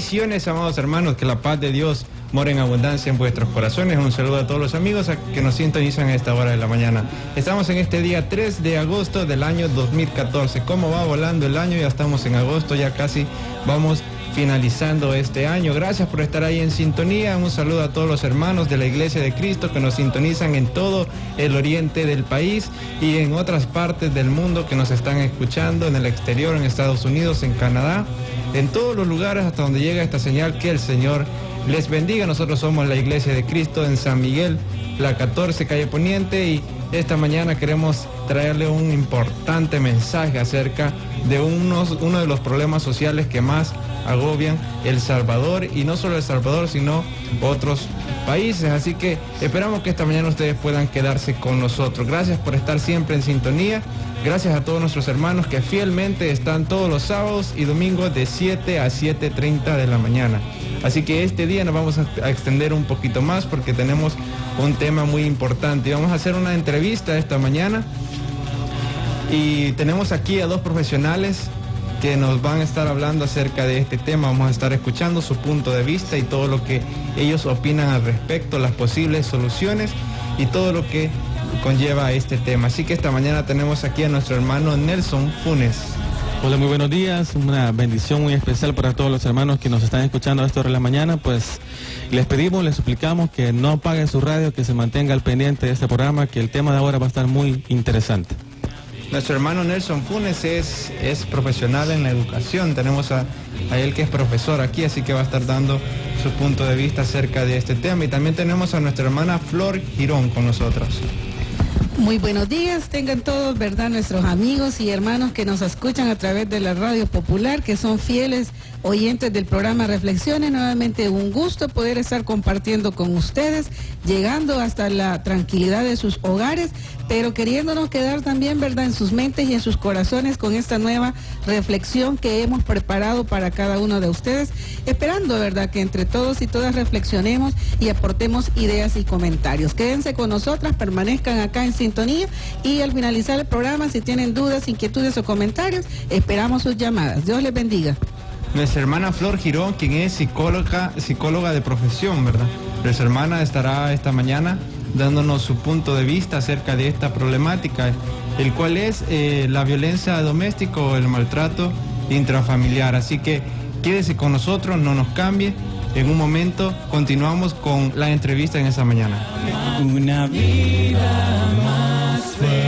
Bendiciones, amados hermanos, que la paz de Dios more en abundancia en vuestros corazones. Un saludo a todos los amigos que nos sintonizan a esta hora de la mañana. Estamos en este día 3 de agosto del año 2014. ¿Cómo va volando el año? Ya estamos en agosto, ya casi vamos finalizando este año. Gracias por estar ahí en sintonía. Un saludo a todos los hermanos de la Iglesia de Cristo que nos sintonizan en todo el oriente del país y en otras partes del mundo que nos están escuchando, en el exterior, en Estados Unidos, en Canadá, en todos los lugares hasta donde llega esta señal. Que el Señor les bendiga. Nosotros somos la Iglesia de Cristo en San Miguel, la 14 calle Poniente, y esta mañana queremos traerle un importante mensaje acerca de uno de los problemas sociales que más agobian El Salvador, y no solo El Salvador, sino otros países. Así que esperamos que esta mañana ustedes puedan quedarse con nosotros. Gracias por estar siempre en sintonía. Gracias a todos nuestros hermanos que fielmente están todos los sábados y domingos de 7 a 7:30 de la mañana. Así que este día nos vamos a extender un poquito más porque tenemos un tema muy importante. Vamos a hacer una entrevista esta mañana y tenemos aquí a dos profesionales que nos van a estar hablando acerca de este tema. Vamos a estar escuchando su punto de vista y todo lo que ellos opinan al respecto, las posibles soluciones y todo lo que conlleva a este tema. Así que esta mañana tenemos aquí a nuestro hermano Nelson Funes. Hola, muy buenos días. Una bendición muy especial para todos los hermanos que nos están escuchando a esta hora de la mañana. Pues les pedimos, les suplicamos que no apaguen su radio, que se mantenga al pendiente de este programa, que el tema de ahora va a estar muy interesante. Nuestro hermano Nelson Funes es profesional en la educación. Tenemos a él que es profesor aquí, así que va a estar dando su punto de vista acerca de este tema. Y también tenemos a nuestra hermana Flor Girón con nosotros. Muy buenos días, tengan todos, ¿verdad?, nuestros amigos y hermanos que nos escuchan a través de la Radio Popular, que son fieles oyentes del programa Reflexiones. Nuevamente un gusto poder estar compartiendo con ustedes, llegando hasta la tranquilidad de sus hogares, pero queriéndonos quedar también, ¿verdad?, en sus mentes y en sus corazones con esta nueva reflexión que hemos preparado para cada uno de ustedes, esperando, ¿verdad?, que entre todos y todas reflexionemos y aportemos ideas y comentarios. Quédense con nosotras, permanezcan acá en sintonía, y al finalizar el programa, si tienen dudas, inquietudes o comentarios, esperamos sus llamadas. Dios les bendiga. Nuestra hermana Flor Girón, quien es psicóloga de profesión, ¿verdad? Nuestra hermana estará esta mañana dándonos su punto de vista acerca de esta problemática, el cual es la violencia doméstica o el maltrato intrafamiliar. Así que quédese con nosotros, no nos cambie. En un momento continuamos con la entrevista en esta mañana. Una vida más feliz.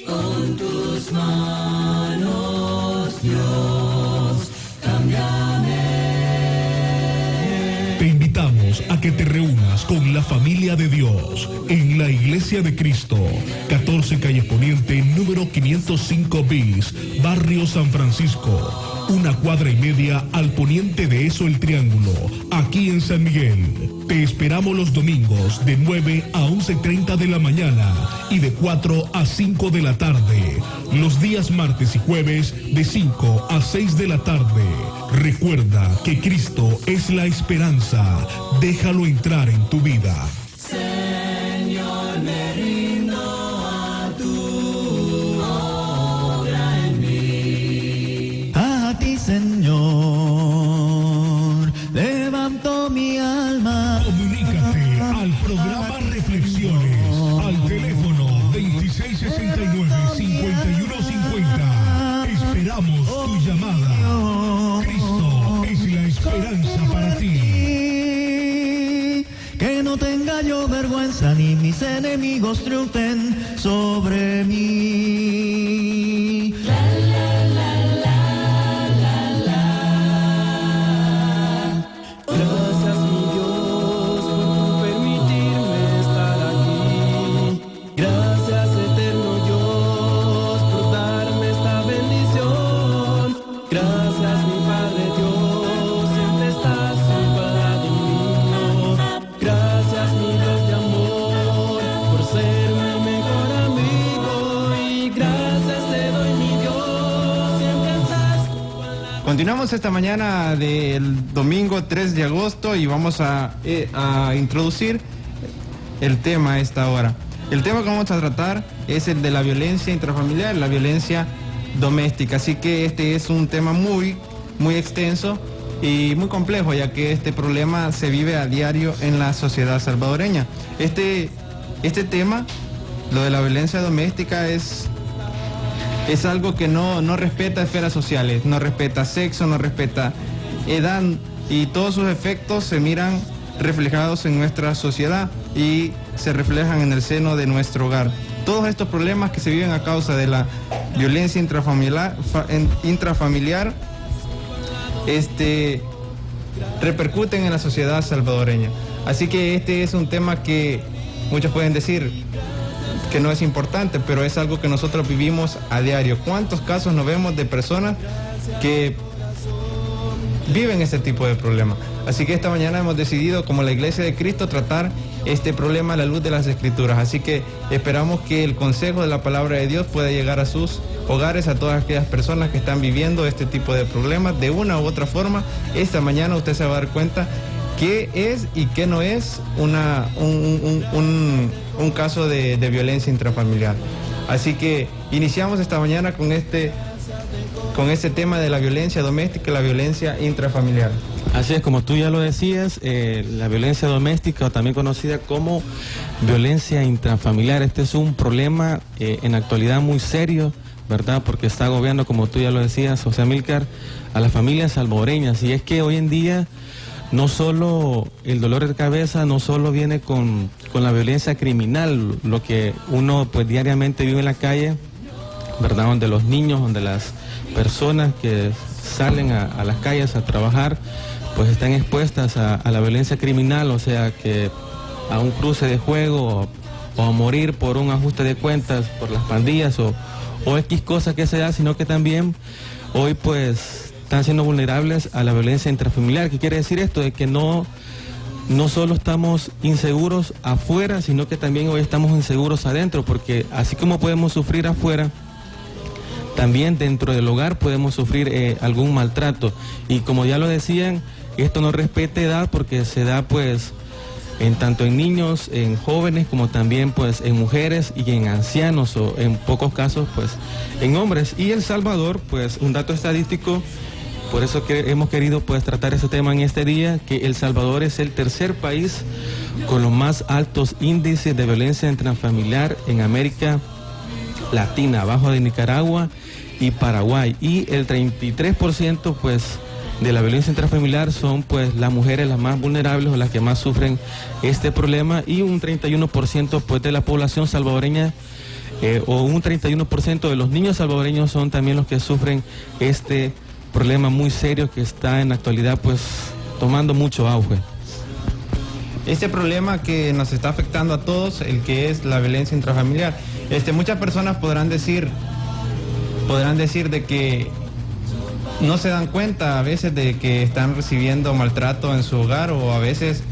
Con tus manos, Dios, cámbiame. Te invitamos a que te reúnas con la familia de Dios en la Iglesia de Cristo, 14 calle Poniente, número 505 bis, barrio San Francisco, 1 cuadra y media al poniente de eso el Triángulo, aquí en San Miguel. Te esperamos los domingos de 9 a 11:30 de la mañana y de 4 a 5 de la tarde. Los días martes y jueves de 5 a 6 de la tarde. Recuerda que Cristo es la esperanza. Déjalo entrar en tu vida. Señor, me rindo a tu obra en mí. A ti, Señor, levanto mi alma. Comunícate al programa Reflexiones al teléfono 2669-5150. Esperamos tu llamada. Cristo es la esperanza para ti. Que no tenga yo vergüenza ni mis enemigos triunfen sobre mí. La, la, la, la, la, la. Gracias, mi Dios, por tu permitirme estar aquí. Gracias, eterno Dios, por darme esta bendición. Gracias, mi Padre Dios, siempre estás junto al lado mío. Gracias, mi Dios de amor, por ser mi mejor amigo. Y gracias te doy, mi Dios, siempre estás junto al lado. Continuamos esta mañana del domingo 3 de agosto y vamos a introducir el tema a esta hora. El tema que vamos a tratar es el de la violencia intrafamiliar, la violencia doméstica. Así que este es un tema muy extenso y muy complejo, ya que este problema se vive a diario en la sociedad salvadoreña. Este tema, lo de la violencia doméstica, es algo que no respeta esferas sociales, no respeta sexo, no respeta edad, y todos sus efectos se miran reflejados en nuestra sociedad y se reflejan en el seno de nuestro hogar. Todos estos problemas que se viven a causa de la violencia intrafamiliar repercuten en la sociedad salvadoreña. Así que este es un tema que muchos pueden decir que no es importante, pero es algo que nosotros vivimos a diario. ¿Cuántos casos nos vemos de personas que viven este tipo de problemas? Así que esta mañana hemos decidido, como la Iglesia de Cristo, tratar este problema a la luz de las Escrituras. Así que esperamos que el consejo de la palabra de Dios pueda llegar a sus hogares, a todas aquellas personas que están viviendo este tipo de problemas de una u otra forma. Esta mañana usted se va a dar cuenta qué es y qué no es un caso de violencia intrafamiliar. Así que iniciamos esta mañana con este tema de la violencia doméstica y la violencia intrafamiliar. Así es, como tú ya lo decías, la violencia doméstica, o también conocida como violencia intrafamiliar, este es un problema en la actualidad muy serio, ¿verdad? Porque está agobiando, como tú ya lo decías, José Amílcar, a las familias salvadoreñas. Y es que hoy en día no solo el dolor de cabeza, no solo viene con la violencia criminal, lo que uno pues diariamente vive en la calle, ¿verdad? Donde los niños, donde las personas que salen a las calles a trabajar, pues están expuestas a la violencia criminal, o sea que a un cruce de juego o a morir por un ajuste de cuentas, por las pandillas o X cosas que se da, sino que también hoy pues están siendo vulnerables a la violencia intrafamiliar. ¿Qué quiere decir esto? De que no solo estamos inseguros afuera, sino que también hoy estamos inseguros adentro, porque así como podemos sufrir afuera, también dentro del hogar podemos sufrir algún maltrato. Y como ya lo decían, esto no respeta edad, porque se da pues tanto en niños, en jóvenes, como también pues en mujeres y en ancianos, o en pocos casos pues en hombres. Y El Salvador, pues un dato estadístico, por eso que hemos querido pues tratar este tema en este día, que El Salvador es el tercer país con los más altos índices de violencia intrafamiliar en América Latina, abajo de Nicaragua y Paraguay. Y el 33% pues de la violencia intrafamiliar son pues las mujeres las más vulnerables o las que más sufren este problema, y un 31% pues de la población salvadoreña o un 31% de los niños salvadoreños son también los que sufren este problema muy serio que está en la actualidad pues tomando mucho auge. Este problema que nos está afectando a todos, el que es la violencia intrafamiliar, muchas personas podrán decir de que no se dan cuenta a veces de que están recibiendo maltrato en su hogar, o a veces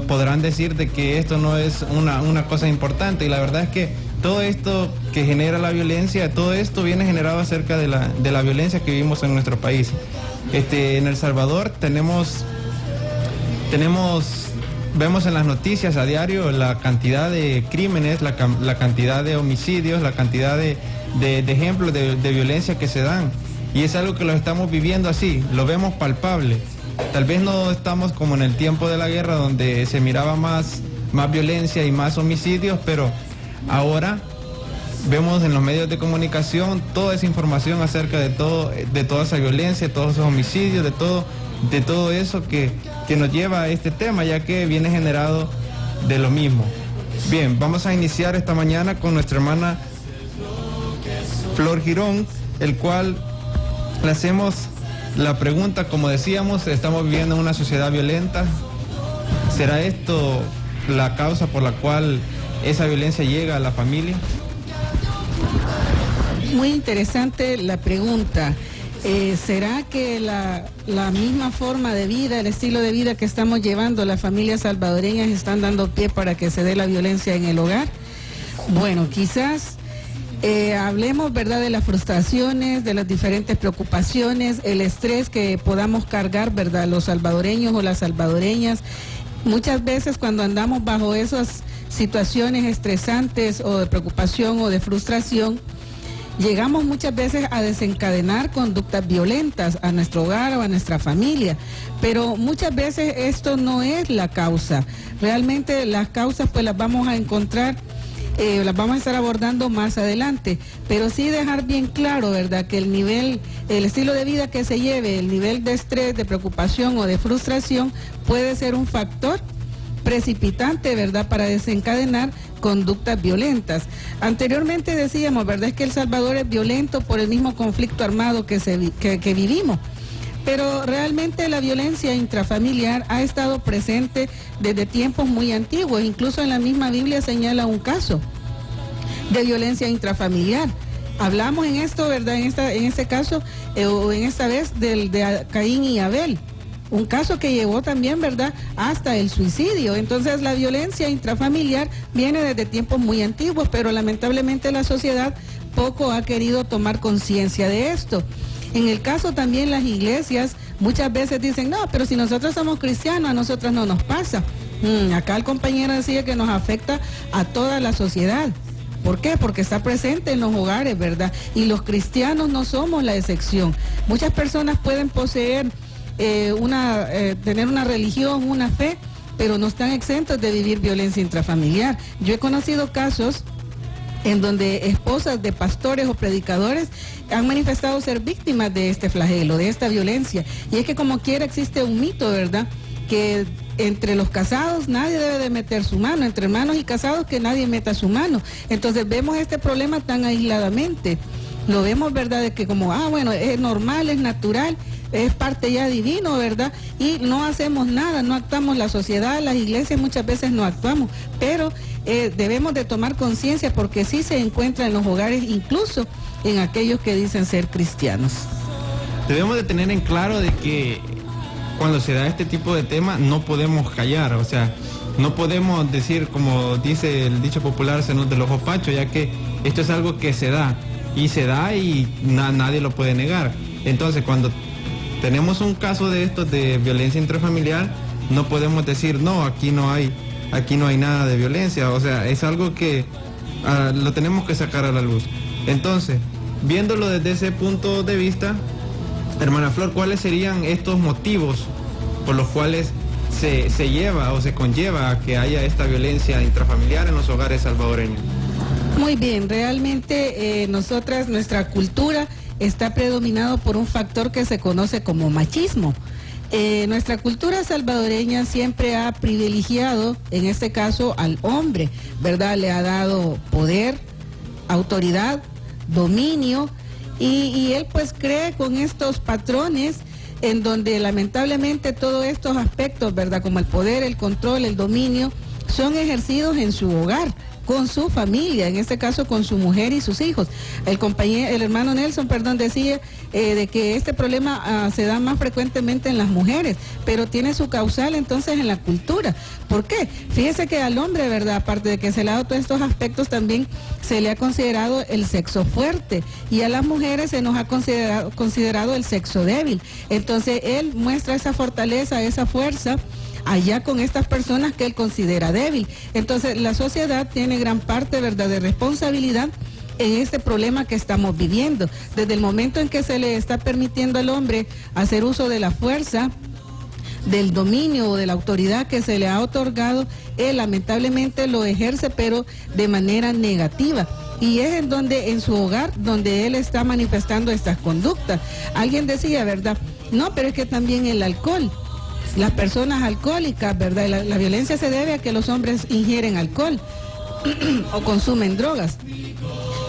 podrán decir de que esto no es una cosa importante, y la verdad es que todo esto que genera la violencia, todo esto viene generado acerca de la violencia que vivimos en nuestro país. En El Salvador vemos en las noticias a diario la cantidad de crímenes, la cantidad de homicidios, la cantidad de ejemplos de violencia que se dan. Y es algo que lo estamos viviendo así, lo vemos palpable. Tal vez no estamos como en el tiempo de la guerra, donde se miraba más violencia y más homicidios, pero ahora vemos en los medios de comunicación toda esa información acerca de toda esa violencia, de todos esos homicidios, de todo eso que nos lleva a este tema, ya que viene generado de lo mismo. Bien, vamos a iniciar esta mañana con nuestra hermana Flor Girón, el cual le hacemos la pregunta, como decíamos, estamos viviendo en una sociedad violenta. ¿Será esto la causa por la cual esa violencia llega a la familia? Muy interesante la pregunta. ¿Será que la misma forma de vida, el estilo de vida que estamos llevando las familias salvadoreñas están dando pie para que se dé la violencia en el hogar? Bueno, quizás hablemos, ¿verdad?, de las frustraciones, de las diferentes preocupaciones, el estrés que podamos cargar, ¿verdad?, los salvadoreños o las salvadoreñas. Muchas veces cuando andamos bajo esas situaciones estresantes o de preocupación o de frustración, llegamos muchas veces a desencadenar conductas violentas a nuestro hogar o a nuestra familia, pero muchas veces esto no es la causa. Realmente las causas pues las vamos a encontrar, las vamos a estar abordando más adelante, pero sí dejar bien claro, ¿verdad?, que el estilo de vida que se lleve, el nivel de estrés, de preocupación o de frustración puede ser un factor precipitante, ¿verdad?, para desencadenar conductas violentas. Anteriormente decíamos, ¿verdad?, es que El Salvador es violento por el mismo conflicto armado que vivimos. Pero realmente la violencia intrafamiliar ha estado presente desde tiempos muy antiguos. Incluso en la misma Biblia señala un caso de violencia intrafamiliar. Hablamos en esto, ¿verdad?, en este caso, o en esta vez de Caín y Abel. Un caso que llevó también, ¿verdad?, hasta el suicidio. Entonces la violencia intrafamiliar viene desde tiempos muy antiguos, pero lamentablemente la sociedad poco ha querido tomar conciencia de esto. En el caso también las iglesias muchas veces dicen, no, pero si nosotros somos cristianos, a nosotros no nos pasa. Acá el compañero decía que nos afecta a toda la sociedad. ¿Por qué? Porque está presente en los hogares, ¿verdad? Y los cristianos no somos la excepción. Muchas personas pueden poseer tener una religión, una fe, pero no están exentos de vivir violencia intrafamiliar. Yo he conocido casos en donde esposas de pastores o predicadores han manifestado ser víctimas de este flagelo, de esta violencia. Y es que como quiera existe un mito, ¿verdad?, que entre los casados nadie debe de meter su mano, entre hermanos y casados que nadie meta su mano. Entonces vemos este problema tan aisladamente. Lo vemos, ¿verdad?, de que como, bueno, es normal, es natural, es parte ya divino, ¿verdad? Y no hacemos nada, no actuamos. La sociedad, las iglesias muchas veces no actuamos, pero debemos de tomar conciencia porque sí se encuentra en los hogares, incluso en aquellos que dicen ser cristianos. Debemos de tener en claro de que cuando se da este tipo de tema no podemos callar, o sea, no podemos decir, como dice el dicho popular, se nos del ojo pacho, ya que esto es algo que se da y nadie lo puede negar. Entonces, cuando tenemos un caso de estos de violencia intrafamiliar, no podemos decir, no, aquí no hay nada de violencia, o sea, es algo que lo tenemos que sacar a la luz. Entonces, viéndolo desde ese punto de vista, hermana Flor, ¿cuáles serían estos motivos por los cuales se lleva o se conlleva a que haya esta violencia intrafamiliar en los hogares salvadoreños? Muy bien, realmente nuestra cultura está predominado por un factor que se conoce como machismo. Nuestra cultura salvadoreña siempre ha privilegiado, en este caso, al hombre, ¿verdad? Le ha dado poder, autoridad, dominio, y él pues cree con estos patrones en donde lamentablemente todos estos aspectos, ¿verdad?, como el poder, el control, el dominio, son ejercidos en su hogar, con su familia, en este caso con su mujer y sus hijos. El hermano Nelson, decía de que este problema se da más frecuentemente en las mujeres, pero tiene su causal entonces en la cultura. ¿Por qué? Fíjese que al hombre, ¿verdad?, aparte de que se le ha dado todos estos aspectos, también se le ha considerado el sexo fuerte, y a las mujeres se nos ha considerado el sexo débil. Entonces él muestra esa fortaleza, esa fuerza allá con estas personas que él considera débil. Entonces la sociedad tiene gran parte, ¿verdad?, de responsabilidad en este problema que estamos viviendo. Desde el momento en que se le está permitiendo al hombre hacer uso de la fuerza, del dominio o de la autoridad que se le ha otorgado, él lamentablemente lo ejerce, pero de manera negativa. Y es en su hogar donde él está manifestando estas conductas. Alguien decía, ¿verdad?, no, pero es que también el alcohol. Las personas alcohólicas, ¿verdad? La violencia se debe a que los hombres ingieren alcohol o consumen drogas.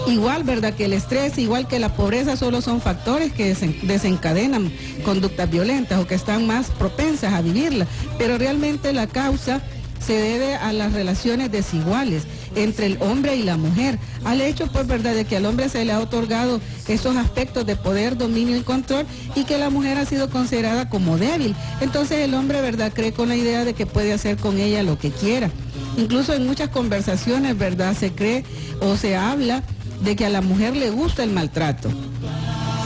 Igual, ¿verdad?, que el estrés, igual que la pobreza, solo son factores que desencadenan conductas violentas o que están más propensas a vivirlas. Pero realmente la causa se debe a las relaciones desiguales entre el hombre y la mujer, al hecho, pues, ¿verdad?, de que al hombre se le ha otorgado esos aspectos de poder, dominio y control, y que la mujer ha sido considerada como débil. Entonces el hombre, ¿verdad?, cree con la idea de que puede hacer con ella lo que quiera. Incluso en muchas conversaciones, ¿verdad?, se cree o se habla de que a la mujer le gusta el maltrato.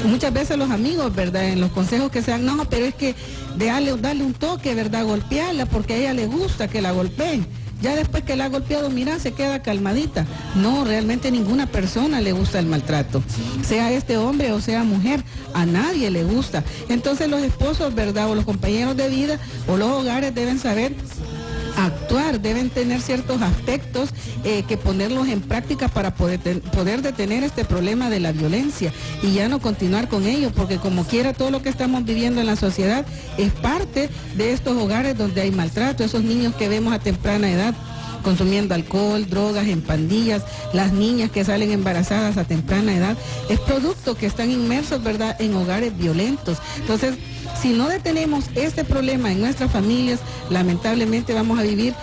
Muchas veces los amigos, ¿verdad?, en los consejos que se dan, no, pero es que darle un toque, ¿verdad?, golpearla porque a ella le gusta que la golpeen. Ya después que la ha golpeado, mira, se queda calmadita. No, realmente ninguna persona le gusta el maltrato, sea este hombre o sea mujer, a nadie le gusta. Entonces los esposos, ¿verdad? O los compañeros de vida o los hogares deben saber actuar, deben tener ciertos aspectos que ponerlos en práctica para poder detener este problema de la violencia y ya no continuar con ello, porque como quiera todo lo que estamos viviendo en la sociedad es parte de estos hogares donde hay maltrato, esos niños que vemos a temprana edad consumiendo alcohol, drogas, en pandillas, las niñas que salen embarazadas a temprana edad, es producto que están inmersos, ¿verdad?, en hogares violentos. Entonces, si no detenemos este problema en nuestras familias, lamentablemente vamos a vivir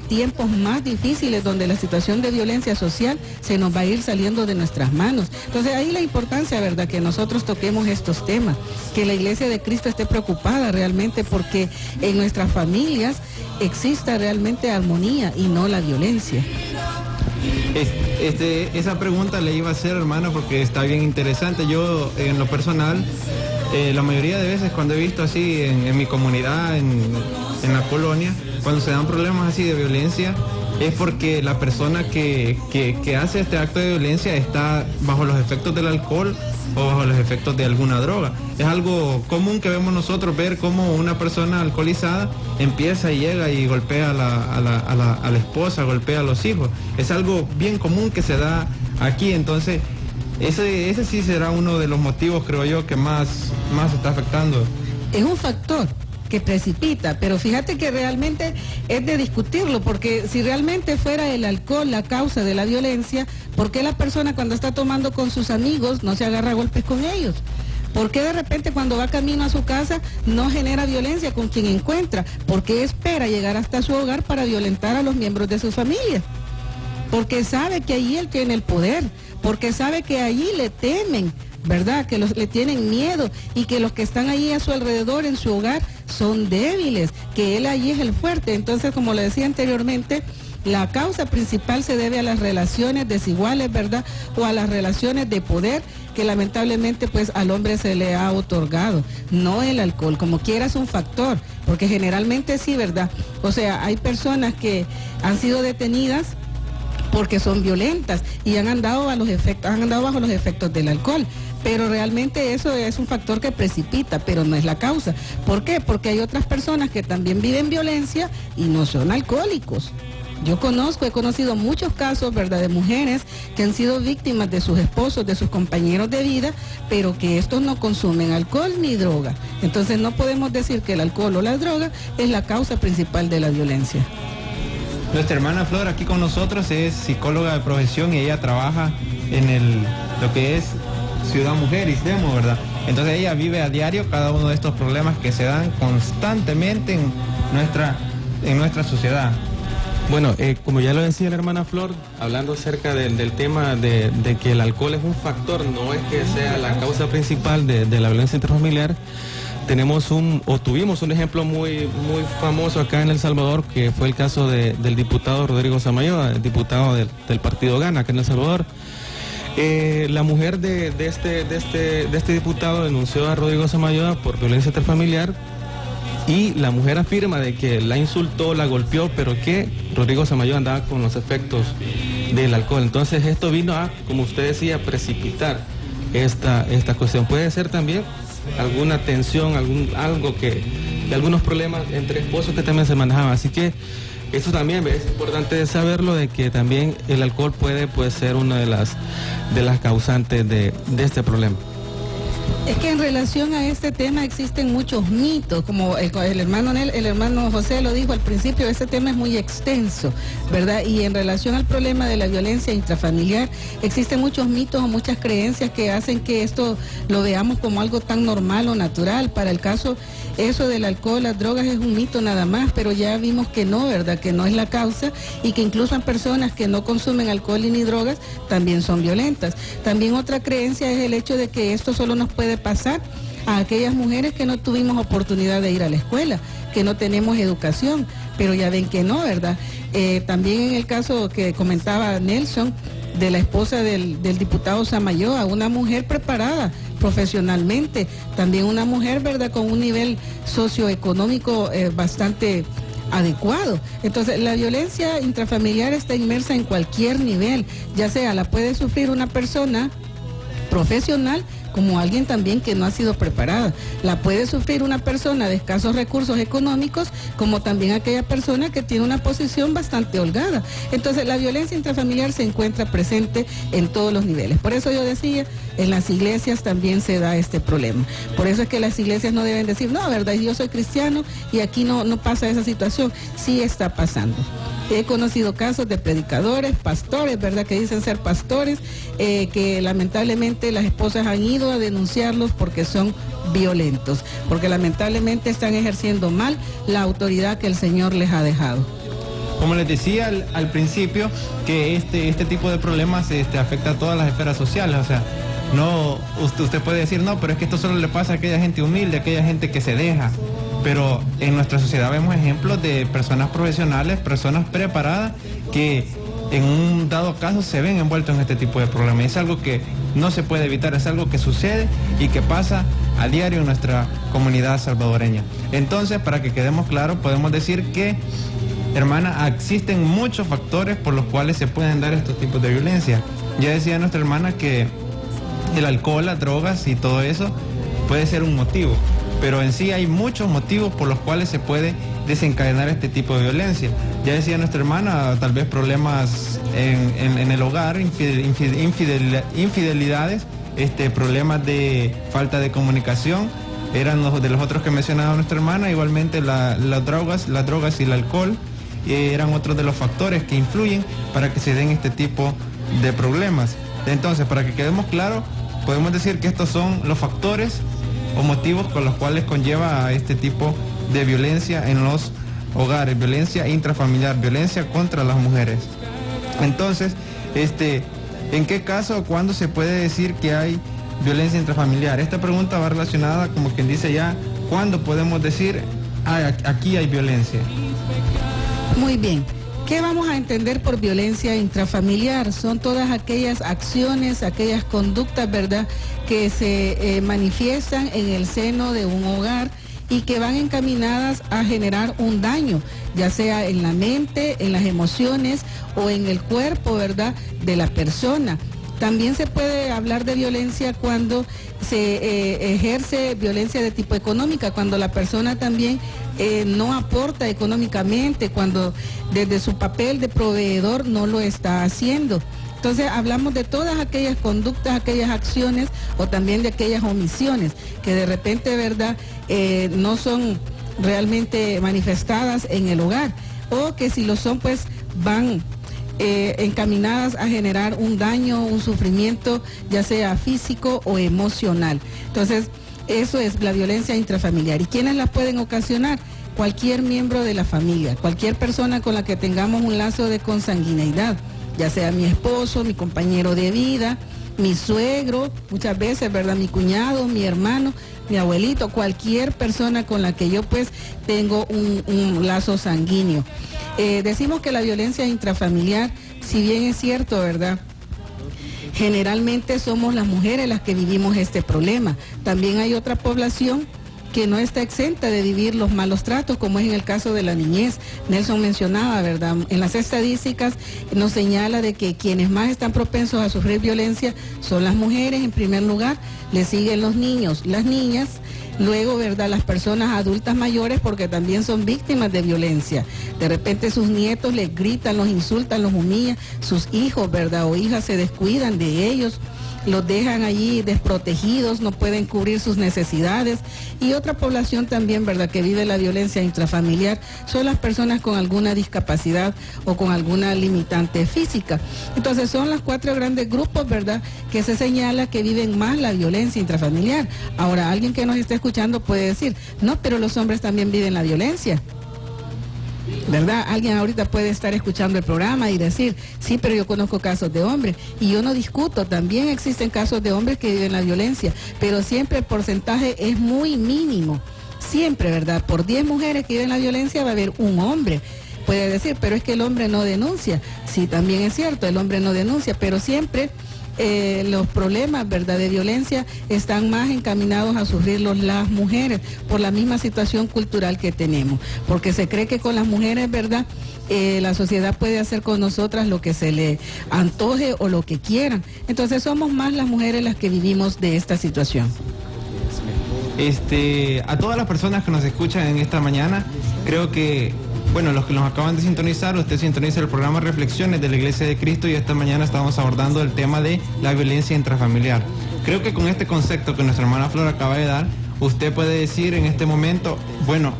tiempos más difíciles donde la situación de violencia social se nos va a ir saliendo de nuestras manos. Entonces ahí la importancia, ¿verdad?, que nosotros toquemos estos temas, que la Iglesia de Cristo esté preocupada realmente porque en nuestras familias exista realmente armonía y no la violencia. Esa pregunta le iba a hacer, hermano, porque está bien interesante. Yo, en lo personal, la mayoría de veces cuando he visto así en mi comunidad, en la colonia, cuando se dan problemas así de violencia, es porque la persona que hace este acto de violencia está bajo los efectos del alcohol o bajo los efectos de alguna droga. Es algo común que vemos nosotros, ver cómo una persona alcoholizada empieza y llega y golpea a la esposa, golpea a los hijos. Es algo bien común que se da aquí. Entonces ese sí será uno de los motivos, creo yo, que más está afectando. Es un factor que precipita, pero fíjate que realmente es de discutirlo, porque si realmente fuera el alcohol la causa de la violencia, ¿por qué la persona cuando está tomando con sus amigos no se agarra a golpes con ellos? ¿Por qué de repente cuando va camino a su casa no genera violencia con quien encuentra? ¿Por qué espera llegar hasta su hogar para violentar a los miembros de su familia? Porque sabe que allí él tiene el poder, porque sabe que allí le temen, ¿verdad? Que le tienen miedo y que los que están allí a su alrededor en su hogar son débiles, que él allí es el fuerte. Entonces, como le decía anteriormente, la causa principal se debe a las relaciones desiguales, ¿verdad? O a las relaciones de poder que lamentablemente pues al hombre se le ha otorgado, no el alcohol, como quiera es un factor, porque generalmente sí, ¿verdad? O sea, hay personas que han sido detenidas porque son violentas y han andado bajo los efectos del alcohol, pero realmente eso es un factor que precipita, pero no es la causa. ¿Por qué? Porque hay otras personas que también viven violencia y no son alcohólicos. Yo he conocido muchos casos, ¿verdad?, de mujeres que han sido víctimas de sus esposos, de sus compañeros de vida, pero que estos no consumen alcohol ni droga. Entonces no podemos decir que el alcohol o la droga es la causa principal de la violencia. Nuestra hermana Flor aquí con nosotros es psicóloga de profesión y ella trabaja en lo que es Ciudad Mujer, ISDEMO, ¿verdad? Entonces ella vive a diario cada uno de estos problemas que se dan constantemente en nuestra sociedad. Bueno, como ya lo decía la hermana Flor, hablando acerca del tema de que el alcohol es un factor, no es que sea la causa principal de la violencia intrafamiliar. Tuvimos un ejemplo muy famoso acá en El Salvador, que fue el caso del diputado Rodrigo Samayoa, el diputado del partido Gana acá en El Salvador. La mujer de este diputado denunció a Rodrigo Samayoa por violencia intrafamiliar y la mujer afirma de que la insultó, la golpeó, pero que Rodrigo Samayoa andaba con los efectos del alcohol. Entonces esto vino a, como usted decía, precipitar esta cuestión. Puede ser también alguna tensión, algo de algunos problemas entre esposos que también se manejaban. Así que eso también es importante saberlo, de que también el alcohol puede ser una de las causantes de este problema. Es que en relación a este tema existen muchos mitos, como el hermano José lo dijo al principio, este tema es muy extenso, ¿verdad? Y en relación al problema de la violencia intrafamiliar, existen muchos mitos o muchas creencias que hacen que esto lo veamos como algo tan normal o natural. Para el caso, eso del alcohol, las drogas es un mito nada más, pero ya vimos que no, ¿verdad? Que no es la causa y que incluso en personas que no consumen alcohol ni drogas también son violentas. También otra creencia es el hecho de que esto solo nos puede pasar a aquellas mujeres que no tuvimos oportunidad de ir a la escuela, que no tenemos educación, pero ya ven que no, ¿verdad? También en el caso que comentaba Nelson, de la esposa del diputado Samayoa, una mujer preparada profesionalmente, también una mujer, ¿verdad?, con un nivel socioeconómico bastante adecuado. Entonces, la violencia intrafamiliar está inmersa en cualquier nivel, ya sea la puede sufrir una persona profesional como alguien también que no ha sido preparada. La puede sufrir una persona de escasos recursos económicos, como también aquella persona que tiene una posición bastante holgada. Entonces, la violencia intrafamiliar se encuentra presente en todos los niveles. Por eso yo decía, en las iglesias también se da este problema. Por eso es que las iglesias no deben decir, no, verdad, yo soy cristiano y aquí no pasa esa situación. Sí está pasando. He conocido casos de predicadores, pastores, ¿verdad?, que dicen ser pastores, que lamentablemente las esposas han ido a denunciarlos porque son violentos, porque lamentablemente están ejerciendo mal la autoridad que el Señor les ha dejado. Como les decía al principio, que este tipo de problemas afecta a todas las esferas sociales. O sea, no, usted puede decir, no, pero es que esto solo le pasa a aquella gente humilde, a aquella gente que se deja. Pero en nuestra sociedad vemos ejemplos de personas profesionales, personas preparadas, que en un dado caso se ven envueltos en este tipo de problemas. Es algo que no se puede evitar, es algo que sucede y que pasa a diario en nuestra comunidad salvadoreña. Entonces, para que quedemos claros, podemos decir que, hermana, existen muchos factores por los cuales se pueden dar estos tipos de violencia. Ya decía nuestra hermana que el alcohol, las drogas y todo eso puede ser un motivo, pero en sí hay muchos motivos por los cuales se puede desencadenar este tipo de violencia. Ya decía nuestra hermana, tal vez problemas en el hogar, infidelidades, problemas de falta de comunicación, eran de los otros que mencionaba nuestra hermana. Igualmente las drogas y el alcohol eran otros de los factores que influyen para que se den este tipo de problemas. Entonces, para que quedemos claros, podemos decir que estos son los factores o motivos con los cuales conlleva este tipo de violencia en los hogares, violencia intrafamiliar, violencia contra las mujeres. Entonces, ¿en qué caso o cuándo se puede decir que hay violencia intrafamiliar? Esta pregunta va relacionada, como quien dice ya, ¿cuándo podemos decir, aquí hay violencia? Muy bien. ¿Qué vamos a entender por violencia intrafamiliar? Son todas aquellas acciones, aquellas conductas, ¿verdad?, que se manifiestan en el seno de un hogar y que van encaminadas a generar un daño, ya sea en la mente, en las emociones o en el cuerpo, ¿verdad?, de la persona. También se puede hablar de violencia cuando se ejerce violencia de tipo económica, cuando la persona también no aporta económicamente, cuando desde su papel de proveedor no lo está haciendo. Entonces hablamos de todas aquellas conductas, aquellas acciones o también de aquellas omisiones que de repente, ¿verdad?, no son realmente manifestadas en el hogar, o que si lo son, pues van encaminadas a generar un daño, un sufrimiento, ya sea físico o emocional. Entonces, eso es la violencia intrafamiliar. ¿Y quiénes la pueden ocasionar? Cualquier miembro de la familia, cualquier persona con la que tengamos un lazo de consanguineidad, ya sea mi esposo, mi compañero de vida, mi suegro, muchas veces, ¿verdad?, mi cuñado, mi hermano, mi abuelito, cualquier persona con la que yo pues tengo un lazo sanguíneo. Decimos que la violencia intrafamiliar, si bien es cierto, ¿verdad?, generalmente somos las mujeres las que vivimos este problema. También hay otra población que no está exenta de vivir los malos tratos, como es en el caso de la niñez. Nelson mencionaba, ¿verdad?, en las estadísticas nos señala de que quienes más están propensos a sufrir violencia son las mujeres en primer lugar, le siguen los niños, las niñas, luego, ¿verdad?, las personas adultas mayores, porque también son víctimas de violencia. De repente sus nietos les gritan, los insultan, los humillan, sus hijos, ¿verdad?, o hijas se descuidan de ellos, los dejan allí desprotegidos, no pueden cubrir sus necesidades. Y otra población también, ¿verdad?, que vive la violencia intrafamiliar son las personas con alguna discapacidad o con alguna limitante física. Entonces son los 4 grandes grupos, ¿verdad?, que se señala que viven más la violencia intrafamiliar. Ahora, alguien que nos esté escuchando puede decir, no, pero los hombres también viven la violencia, ¿verdad? Alguien ahorita puede estar escuchando el programa y decir, sí, pero yo conozco casos de hombres, y yo no discuto, también existen casos de hombres que viven la violencia, pero siempre el porcentaje es muy mínimo, siempre, ¿verdad? Por 10 mujeres que viven la violencia va a haber un hombre. Puede decir, pero es que el hombre no denuncia. Sí, también es cierto, el hombre no denuncia, pero siempre los problemas, ¿verdad?, de violencia están más encaminados a sufrirlos las mujeres por la misma situación cultural que tenemos, porque se cree que con las mujeres, ¿verdad?, la sociedad puede hacer con nosotras lo que se le antoje o lo que quieran. Entonces somos más las mujeres las que vivimos de esta situación. A todas las personas que nos escuchan en esta mañana, creo que, bueno, los que nos acaban de sintonizar, usted sintoniza el programa Reflexiones de la Iglesia de Cristo y esta mañana estamos abordando el tema de la violencia intrafamiliar. Creo que con este concepto que nuestra hermana Flor acaba de dar, usted puede decir en este momento, bueno,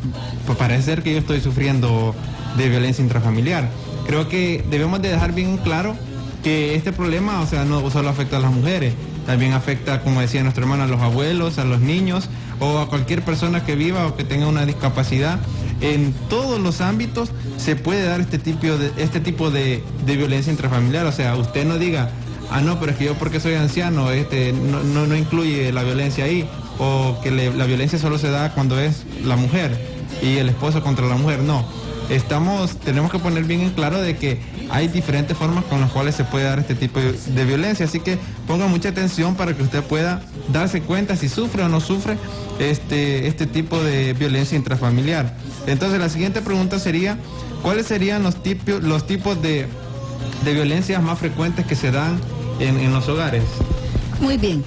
pues parece ser que yo estoy sufriendo de violencia intrafamiliar. Creo que debemos de dejar bien claro que este problema, o sea, no solo afecta a las mujeres, también afecta, como decía nuestra hermana, a los abuelos, a los niños o a cualquier persona que viva o que tenga una discapacidad. En todos los ámbitos se puede dar este tipo de violencia intrafamiliar. O sea, usted no diga, no, pero es que yo porque soy anciano, no incluye la violencia ahí, o que la violencia solo se da cuando es la mujer y el esposo contra la mujer. No, tenemos que poner bien en claro de que hay diferentes formas con las cuales se puede dar este tipo de violencia, así que ponga mucha atención para que usted pueda darse cuenta si sufre o no sufre este tipo de violencia intrafamiliar. Entonces la siguiente pregunta sería, ¿cuáles serían los tipos de violencias más frecuentes que se dan en los hogares? Muy bien.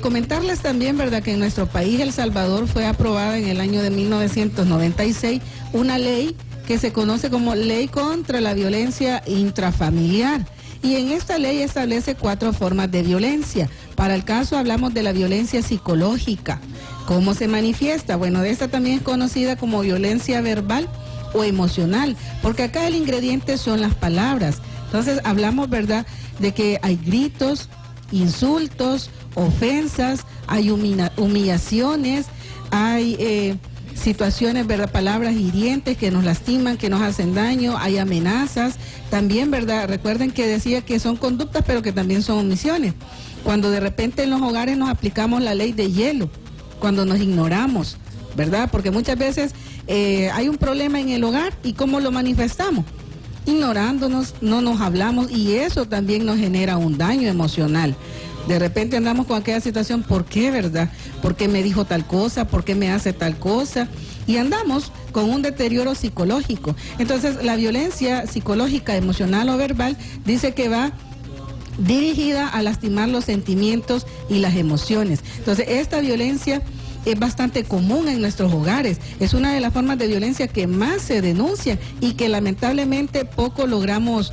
Comentarles también, ¿verdad?, que en nuestro país, El Salvador, fue aprobada en el año de 1996 una ley que se conoce como Ley contra la Violencia Intrafamiliar. Y en esta ley establece 4 formas de violencia. Para el caso hablamos de la violencia psicológica. ¿Cómo se manifiesta? Bueno, esta también es conocida como violencia verbal o emocional, porque acá el ingrediente son las palabras. Entonces hablamos, ¿verdad?, de que hay gritos, insultos, ofensas, hay humillaciones, hay situaciones, ¿verdad?, palabras hirientes que nos lastiman, que nos hacen daño, hay amenazas, también, ¿verdad?, recuerden que decía que son conductas pero que también son omisiones, cuando de repente en los hogares nos aplicamos la ley de hielo, cuando nos ignoramos, ¿verdad?, porque muchas veces hay un problema en el hogar y ¿cómo lo manifestamos? Ignorándonos, no nos hablamos y eso también nos genera un daño emocional. De repente andamos con aquella situación, ¿por qué, verdad? ¿Por qué me dijo tal cosa? ¿Por qué me hace tal cosa? Y andamos con un deterioro psicológico. Entonces, la violencia psicológica, emocional o verbal dice que va dirigida a lastimar los sentimientos y las emociones. Entonces, esta violencia es bastante común en nuestros hogares. Es una de las formas de violencia que más se denuncian y que lamentablemente poco logramos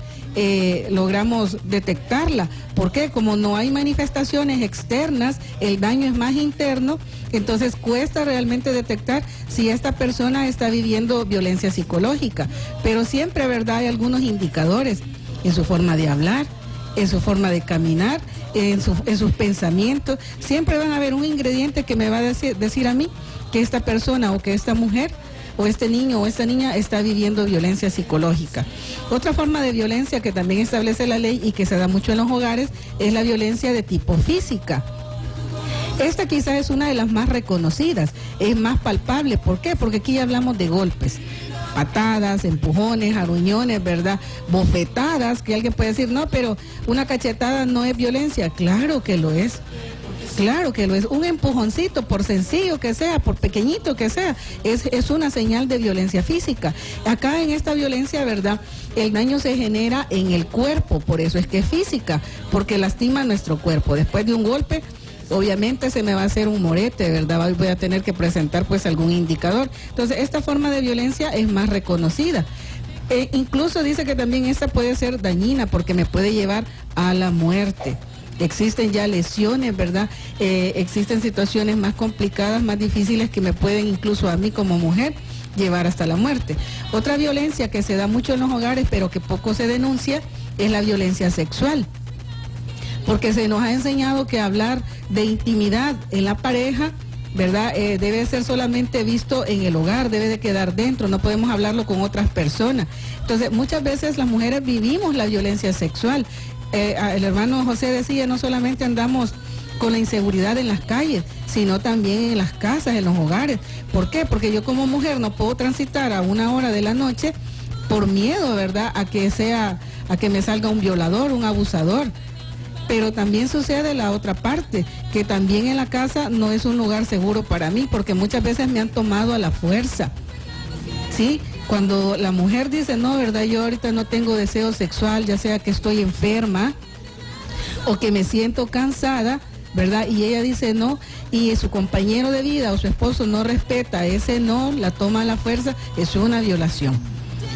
detectarla. ¿Por qué? Como no hay manifestaciones externas, el daño es más interno, entonces cuesta realmente detectar si esta persona está viviendo violencia psicológica. Pero siempre, ¿verdad?, hay algunos indicadores en su forma de hablar, en su forma de caminar, en sus pensamientos. Siempre van a haber un ingrediente que me va a decir a mí que esta persona o que esta mujer o este niño o esta niña está viviendo violencia psicológica. Otra forma de violencia que también establece la ley y que se da mucho en los hogares es la violencia de tipo física. Esta quizás es una de las más reconocidas, es más palpable. ¿Por qué? Porque aquí ya hablamos de golpes, patadas, empujones, arruñones, ¿verdad?, bofetadas, que alguien puede decir, no, pero una cachetada no es violencia. Claro que lo es. Claro que lo es. Un empujoncito, por sencillo que sea, por pequeñito que sea, es una señal de violencia física. Acá en esta violencia, ¿verdad?, el daño se genera en el cuerpo, por eso es que es física, porque lastima nuestro cuerpo. Después de un golpe, obviamente se me va a hacer un morete, ¿verdad? Voy a tener que presentar pues algún indicador. Entonces, esta forma de violencia es más reconocida. Incluso dice que también esta puede ser dañina porque me puede llevar a la muerte. Existen ya lesiones, ¿verdad? Existen situaciones más complicadas, más difíciles que me pueden incluso a mí como mujer llevar hasta la muerte. Otra violencia que se da mucho en los hogares, pero que poco se denuncia, es la violencia sexual. Porque se nos ha enseñado que hablar de intimidad en la pareja, ¿verdad?, debe ser solamente visto en el hogar, debe de quedar dentro, no podemos hablarlo con otras personas. Entonces, muchas veces las mujeres vivimos la violencia sexual. El hermano José decía, no solamente andamos con la inseguridad en las calles, sino también en las casas, en los hogares. ¿Por qué? Porque yo como mujer no puedo transitar a 1 hora de la noche por miedo, ¿verdad?, a que me salga un violador, un abusador. Pero también sucede la otra parte, que también en la casa no es un lugar seguro para mí, porque muchas veces me han tomado a la fuerza, ¿sí? Cuando la mujer dice, no, ¿verdad? Yo ahorita no tengo deseo sexual, ya sea que estoy enferma o que me siento cansada, ¿verdad? Y ella dice no, y su compañero de vida o su esposo no respeta ese no, la toma a la fuerza, eso es una violación.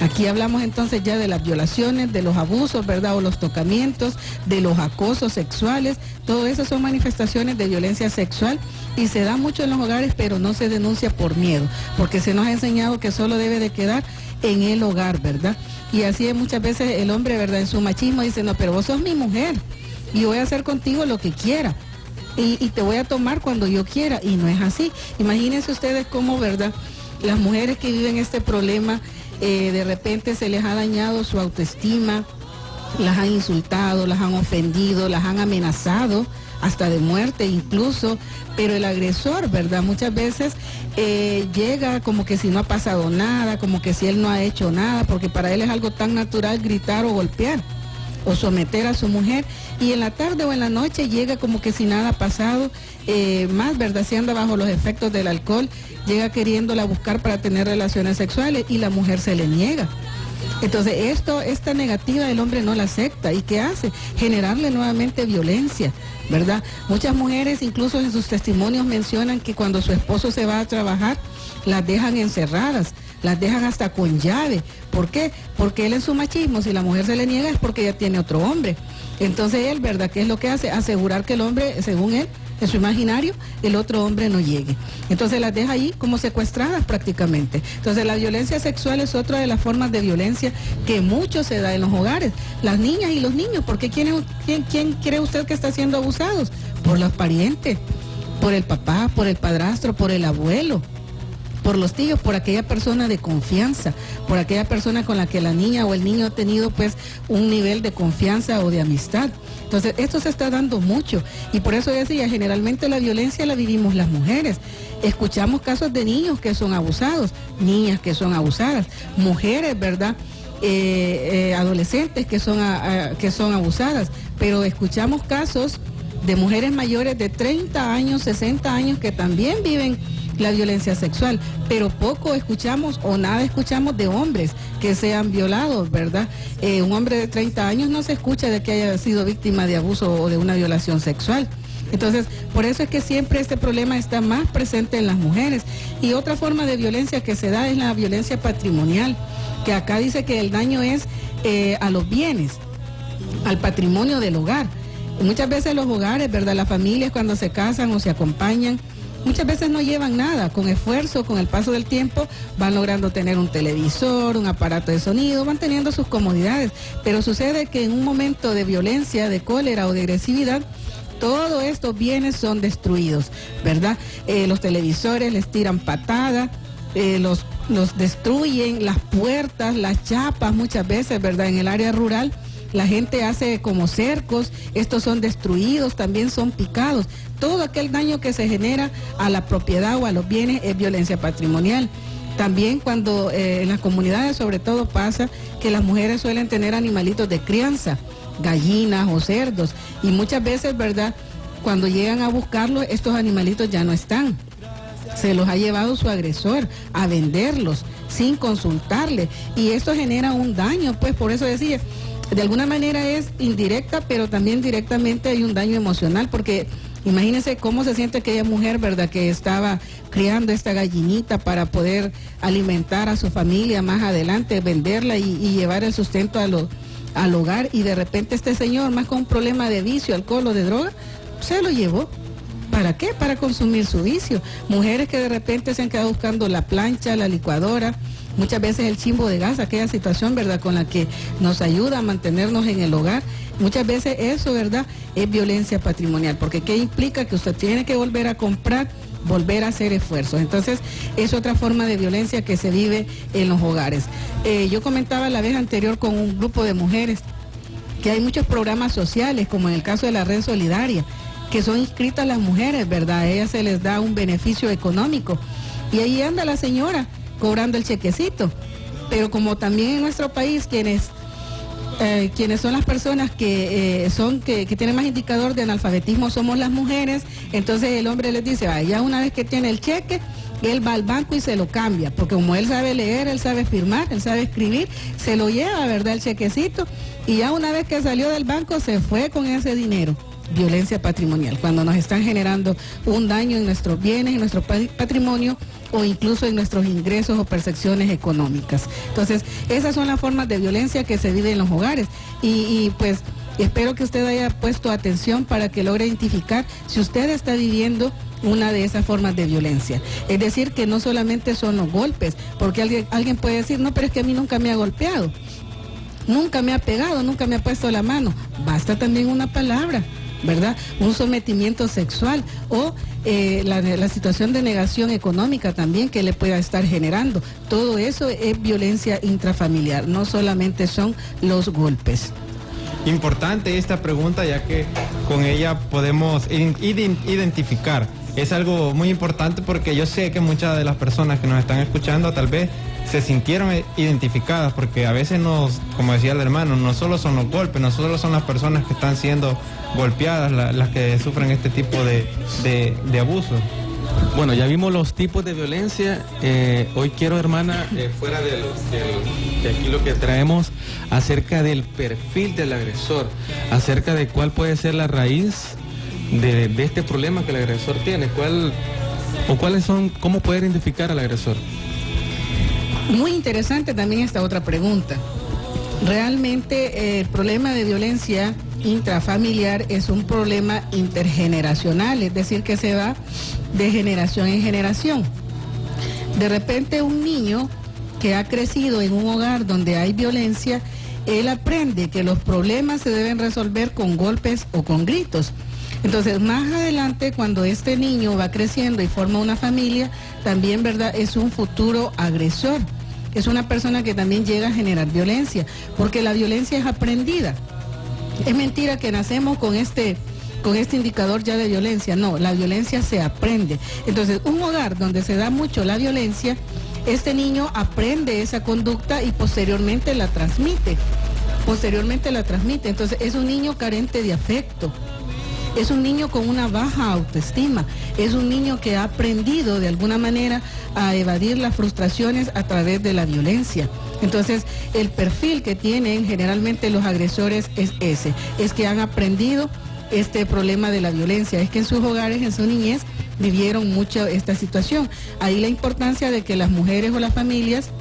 Aquí hablamos entonces ya de las violaciones, de los abusos, ¿verdad? O los tocamientos, de los acosos sexuales, todo eso son manifestaciones de violencia sexual y se da mucho en los hogares, pero no se denuncia por miedo, porque se nos ha enseñado que solo debe de quedar en el hogar, ¿verdad? Y así es muchas veces el hombre, ¿verdad? En su machismo dice, no, pero vos sos mi mujer y voy a hacer contigo lo que quiera. Y te voy a tomar cuando yo quiera, y no es así. Imagínense ustedes cómo, ¿verdad? Las mujeres que viven este problema, de repente se les ha dañado su autoestima, las han insultado, las han ofendido, las han amenazado, hasta de muerte incluso, pero el agresor, ¿verdad? Muchas veces llega como que si no ha pasado nada, como que si él no ha hecho nada, porque para él es algo tan natural gritar o golpear o someter a su mujer, y en la tarde o en la noche llega como que si nada ha pasado, más, ¿verdad? Si anda bajo los efectos del alcohol, llega queriéndola buscar para tener relaciones sexuales y la mujer se le niega. Entonces esta negativa el hombre no la acepta, ¿y qué hace? Generarle nuevamente violencia, ¿verdad? Muchas mujeres incluso en sus testimonios mencionan que cuando su esposo se va a trabajar, las dejan encerradas, las dejan hasta con llave. ¿Por qué? Porque él en su machismo, si la mujer se le niega es porque ella tiene otro hombre. Entonces él, ¿verdad? ¿Qué es lo que hace? Asegurar que el hombre, según él, en su imaginario, el otro hombre no llegue. Entonces las deja ahí como secuestradas prácticamente. Entonces la violencia sexual es otra de las formas de violencia que mucho se da en los hogares. Las niñas y los niños, ¿por qué quién cree usted que está siendo abusados? Por los parientes, por el papá, por el padrastro, por el abuelo, por los tíos, por aquella persona de confianza, por aquella persona con la que la niña o el niño ha tenido pues un nivel de confianza o de amistad. Entonces esto se está dando mucho y por eso decía, generalmente la violencia la vivimos las mujeres. Escuchamos casos de niños que son abusados, niñas que son abusadas, mujeres, ¿verdad? Adolescentes que son abusadas, pero escuchamos casos de mujeres mayores de 30 años, 60 años que también viven la violencia sexual, pero poco escuchamos o nada escuchamos de hombres que sean violados, ¿verdad? Un hombre de 30 años no se escucha de que haya sido víctima de abuso o de una violación sexual. Entonces, por eso es que siempre este problema está más presente en las mujeres. Y otra forma de violencia que se da es la violencia patrimonial, que acá dice que el daño es a los bienes, al patrimonio del hogar. Y muchas veces los hogares, ¿verdad? Las familias cuando se casan o se acompañan, muchas veces no llevan nada, con esfuerzo, con el paso del tiempo, van logrando tener un televisor, un aparato de sonido, van teniendo sus comodidades, pero sucede que en un momento de violencia, de cólera o de agresividad, todos estos bienes son destruidos, ¿verdad? Los televisores les tiran patadas, los destruyen, las puertas, las chapas, muchas veces, ¿verdad? En el área rural, la gente hace como cercos, estos son destruidos, también son picados. Todo aquel daño que se genera a la propiedad o a los bienes es violencia patrimonial. También cuando en las comunidades sobre todo pasa que las mujeres suelen tener animalitos de crianza, gallinas o cerdos, y muchas veces, ¿verdad? Cuando llegan a buscarlos, estos animalitos ya no están. Se los ha llevado su agresor a venderlos sin consultarle, y esto genera un daño, pues por eso decía, de alguna manera es indirecta, pero también directamente hay un daño emocional, porque imagínense cómo se siente aquella mujer, ¿verdad?, que estaba criando esta gallinita para poder alimentar a su familia más adelante, venderla y llevar el sustento al hogar, y de repente este señor, más con un problema de vicio, alcohol o de droga, se lo llevó. ¿Para qué? Para consumir su vicio. Mujeres que de repente se han quedado buscando la plancha, la licuadora, muchas veces el chimbo de gas, aquella situación, ¿verdad?, con la que nos ayuda a mantenernos en el hogar. Muchas veces eso, ¿verdad?, es violencia patrimonial, porque ¿qué implica? Que usted tiene que volver a comprar, volver a hacer esfuerzos. Entonces, es otra forma de violencia que se vive en los hogares. Yo comentaba la vez anterior con un grupo de mujeres que hay muchos programas sociales, como en el caso de la Red Solidaria, que son inscritas las mujeres, ¿verdad? A ellas se les da un beneficio económico. Y ahí anda la señora cobrando el chequecito. Pero como también en nuestro país quienes quienes son las personas que tienen más indicador de analfabetismo somos las mujeres. Entonces el hombre les dice, ya una vez que tiene el cheque, él va al banco y se lo cambia, porque como él sabe leer, él sabe firmar, él sabe escribir, se lo lleva, ¿verdad?, el chequecito, y ya una vez que salió del banco se fue con ese dinero. Violencia patrimonial, cuando nos están generando un daño en nuestros bienes, en nuestro patrimonio, o incluso en nuestros ingresos o percepciones económicas. Entonces, esas son las formas de violencia que se viven en los hogares, y pues espero que usted haya puesto atención para que logre identificar si usted está viviendo una de esas formas de violencia. Es decir, que no solamente son los golpes, porque alguien puede decir, no, pero es que a mí nunca me ha golpeado, nunca me ha pegado, nunca me ha puesto la mano. Basta también una palabra, ¿verdad? Un sometimiento sexual, o la situación de negación económica también que le pueda estar generando. Todo eso es violencia intrafamiliar, no solamente son los golpes. Importante esta pregunta, ya que con ella podemos identificar. Es algo muy importante, porque yo sé que muchas de las personas que nos están escuchando tal vez se sintieron identificadas, porque a veces como decía el hermano, no solo son los golpes, no solo son las personas que están siendo golpeadas las que sufren este tipo de abuso. Bueno, ya vimos los tipos de violencia. Hoy quiero, hermana, fuera de aquí lo que traemos acerca del perfil del agresor, acerca de cuál puede ser la raíz de este problema que el agresor tiene, cuáles son, cómo poder identificar al agresor. Muy interesante también esta otra pregunta. Realmente el problema de violencia intrafamiliar es un problema intergeneracional, es decir, que se va de generación en generación. De repente un niño que ha crecido en un hogar donde hay violencia, él aprende que los problemas se deben resolver con golpes o con gritos. Entonces, más adelante, cuando este niño va creciendo y forma una familia, también, ¿verdad?, es un futuro agresor. Es una persona que también llega a generar violencia, porque la violencia es aprendida. Es mentira que nacemos con este indicador ya de violencia. No, la violencia se aprende. Entonces, un hogar donde se da mucho la violencia, este niño aprende esa conducta y posteriormente la transmite. Entonces, es un niño carente de afecto. Es un niño con una baja autoestima, es un niño que ha aprendido de alguna manera a evadir las frustraciones a través de la violencia. Entonces, el perfil que tienen generalmente los agresores es ese, es que han aprendido este problema de la violencia, es que en sus hogares, en su niñez, vivieron mucho esta situación. Ahí la importancia de que las mujeres o las familias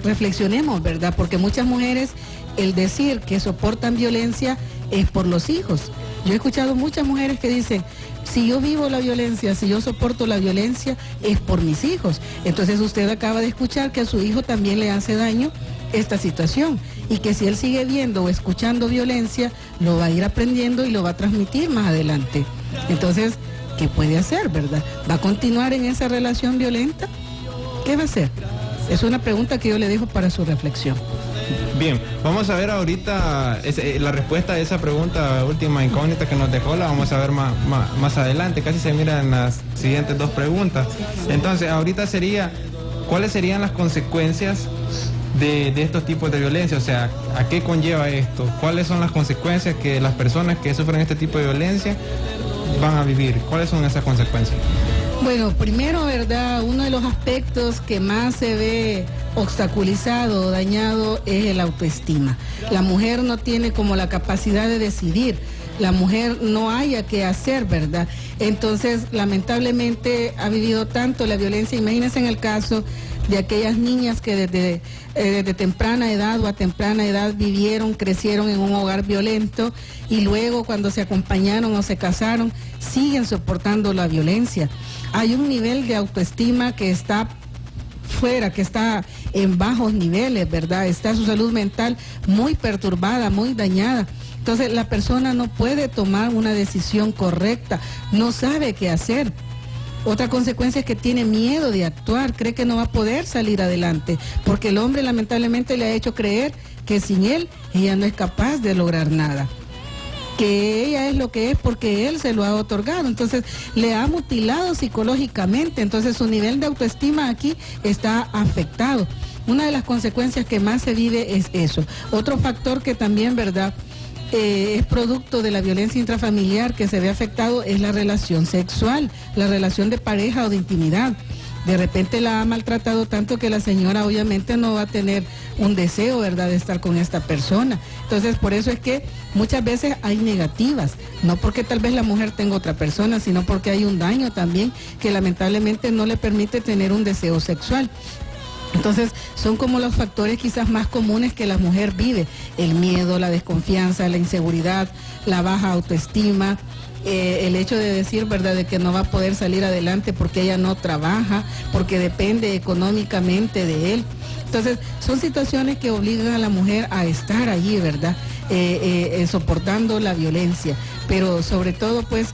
reflexionemos, ¿verdad? Porque muchas mujeres, el decir que soportan violencia es por los hijos. Yo he escuchado muchas mujeres que dicen, si yo vivo la violencia, si yo soporto la violencia, es por mis hijos. Entonces usted acaba de escuchar que a su hijo también le hace daño esta situación, y que si él sigue viendo o escuchando violencia, lo va a ir aprendiendo y lo va a transmitir más adelante. Entonces, ¿qué puede hacer, verdad? ¿Va a continuar en esa relación violenta? ¿Qué va a hacer? Es una pregunta que yo le dejo para su reflexión. Bien, vamos a ver ahorita la respuesta a esa pregunta última incógnita que nos dejó, la vamos a ver más adelante, casi se miran las siguientes dos preguntas. Entonces, ahorita ¿cuáles serían las consecuencias de estos tipos de violencia? O sea, ¿a qué conlleva esto? ¿Cuáles son las consecuencias que las personas que sufren este tipo de violencia van a vivir? ¿Cuáles son esas consecuencias? Bueno, primero, ¿verdad?, uno de los aspectos que más se ve obstaculizado o dañado es el autoestima. La mujer no tiene como la capacidad de decidir, la mujer no haya qué hacer, ¿verdad? Entonces, lamentablemente ha vivido tanto la violencia. Imagínense en el caso de aquellas niñas que desde temprana edad o a temprana edad crecieron en un hogar violento, y luego cuando se acompañaron o se casaron, siguen soportando la violencia. Hay un nivel de autoestima que está fuera, que está en bajos niveles, ¿verdad? Está su salud mental muy perturbada, muy dañada. Entonces la persona no puede tomar una decisión correcta, no sabe qué hacer. Otra consecuencia es que tiene miedo de actuar, cree que no va a poder salir adelante, porque el hombre lamentablemente le ha hecho creer que sin él ella no es capaz de lograr nada, que ella es lo que es porque él se lo ha otorgado. Entonces le ha mutilado psicológicamente, entonces su nivel de autoestima aquí está afectado. una de las consecuencias que más se vive es eso. Otro factor que también, ¿verdad?, es producto de la violencia intrafamiliar que se ve afectado es la relación sexual, la relación de pareja o de intimidad. De repente la ha maltratado tanto que la señora obviamente no va a tener un deseo, ¿verdad?, de estar con esta persona. Entonces, por eso es que muchas veces hay negativas, no porque tal vez la mujer tenga otra persona, sino porque hay un daño también que lamentablemente no le permite tener un deseo sexual. Entonces, son como los factores quizás más comunes que la mujer vive: el miedo, la desconfianza, la inseguridad, la baja autoestima, el hecho de decir, ¿verdad?, de que no va a poder salir adelante porque ella no trabaja, porque depende económicamente de él. Entonces, son situaciones que obligan a la mujer a estar allí, ¿verdad?, soportando la violencia. Pero sobre todo, pues,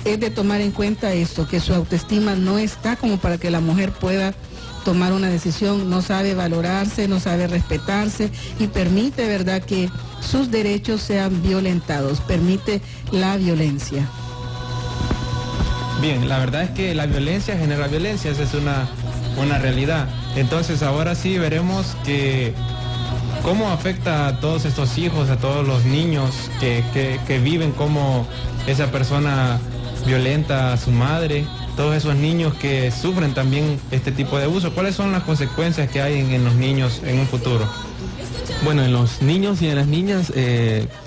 es de tomar en cuenta esto, que su autoestima no está como para que la mujer pueda tomar una decisión, no sabe valorarse, no sabe respetarse y permite, ¿verdad?, que sus derechos sean violentados, permite la violencia. Bien, la verdad es que la violencia genera violencia, esa es una realidad. Entonces ahora sí veremos que cómo afecta a todos estos hijos, a todos los niños que viven, cómo esa persona violenta a su madre, todos esos niños que sufren también este tipo de abuso. ¿Cuáles son las consecuencias que hay en los niños en un futuro? Bueno, en los niños y en las niñas,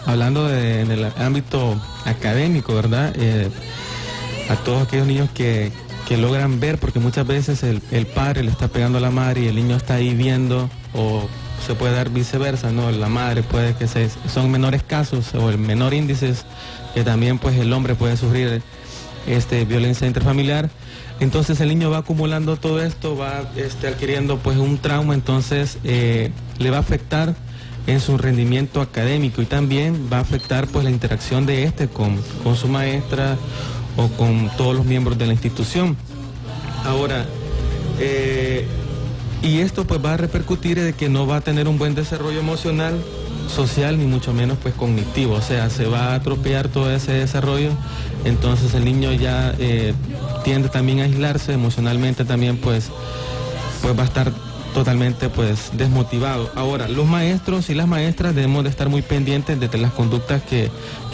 hablando en el ámbito académico, ¿verdad? A todos aquellos niños que logran ver, porque muchas veces el padre le está pegando a la madre y el niño está ahí viendo, o se puede dar viceversa, ¿no? La madre puede que son menores casos o el menor índices que también pues el hombre puede sufrir violencia intrafamiliar. Entonces el niño va acumulando todo esto, va adquiriendo pues un trauma, entonces le va a afectar en su rendimiento académico y también va a afectar pues la interacción de con su maestra o con todos los miembros de la institución. Ahora, y esto pues va a repercutir de que no va a tener un buen desarrollo emocional, social, ni mucho menos pues cognitivo, o sea, se va a atropellar todo ese desarrollo. Entonces el niño ya tiende también a aislarse emocionalmente, también pues va a estar totalmente pues desmotivado. Ahora, los maestros y las maestras debemos de estar muy pendientes de las conductas que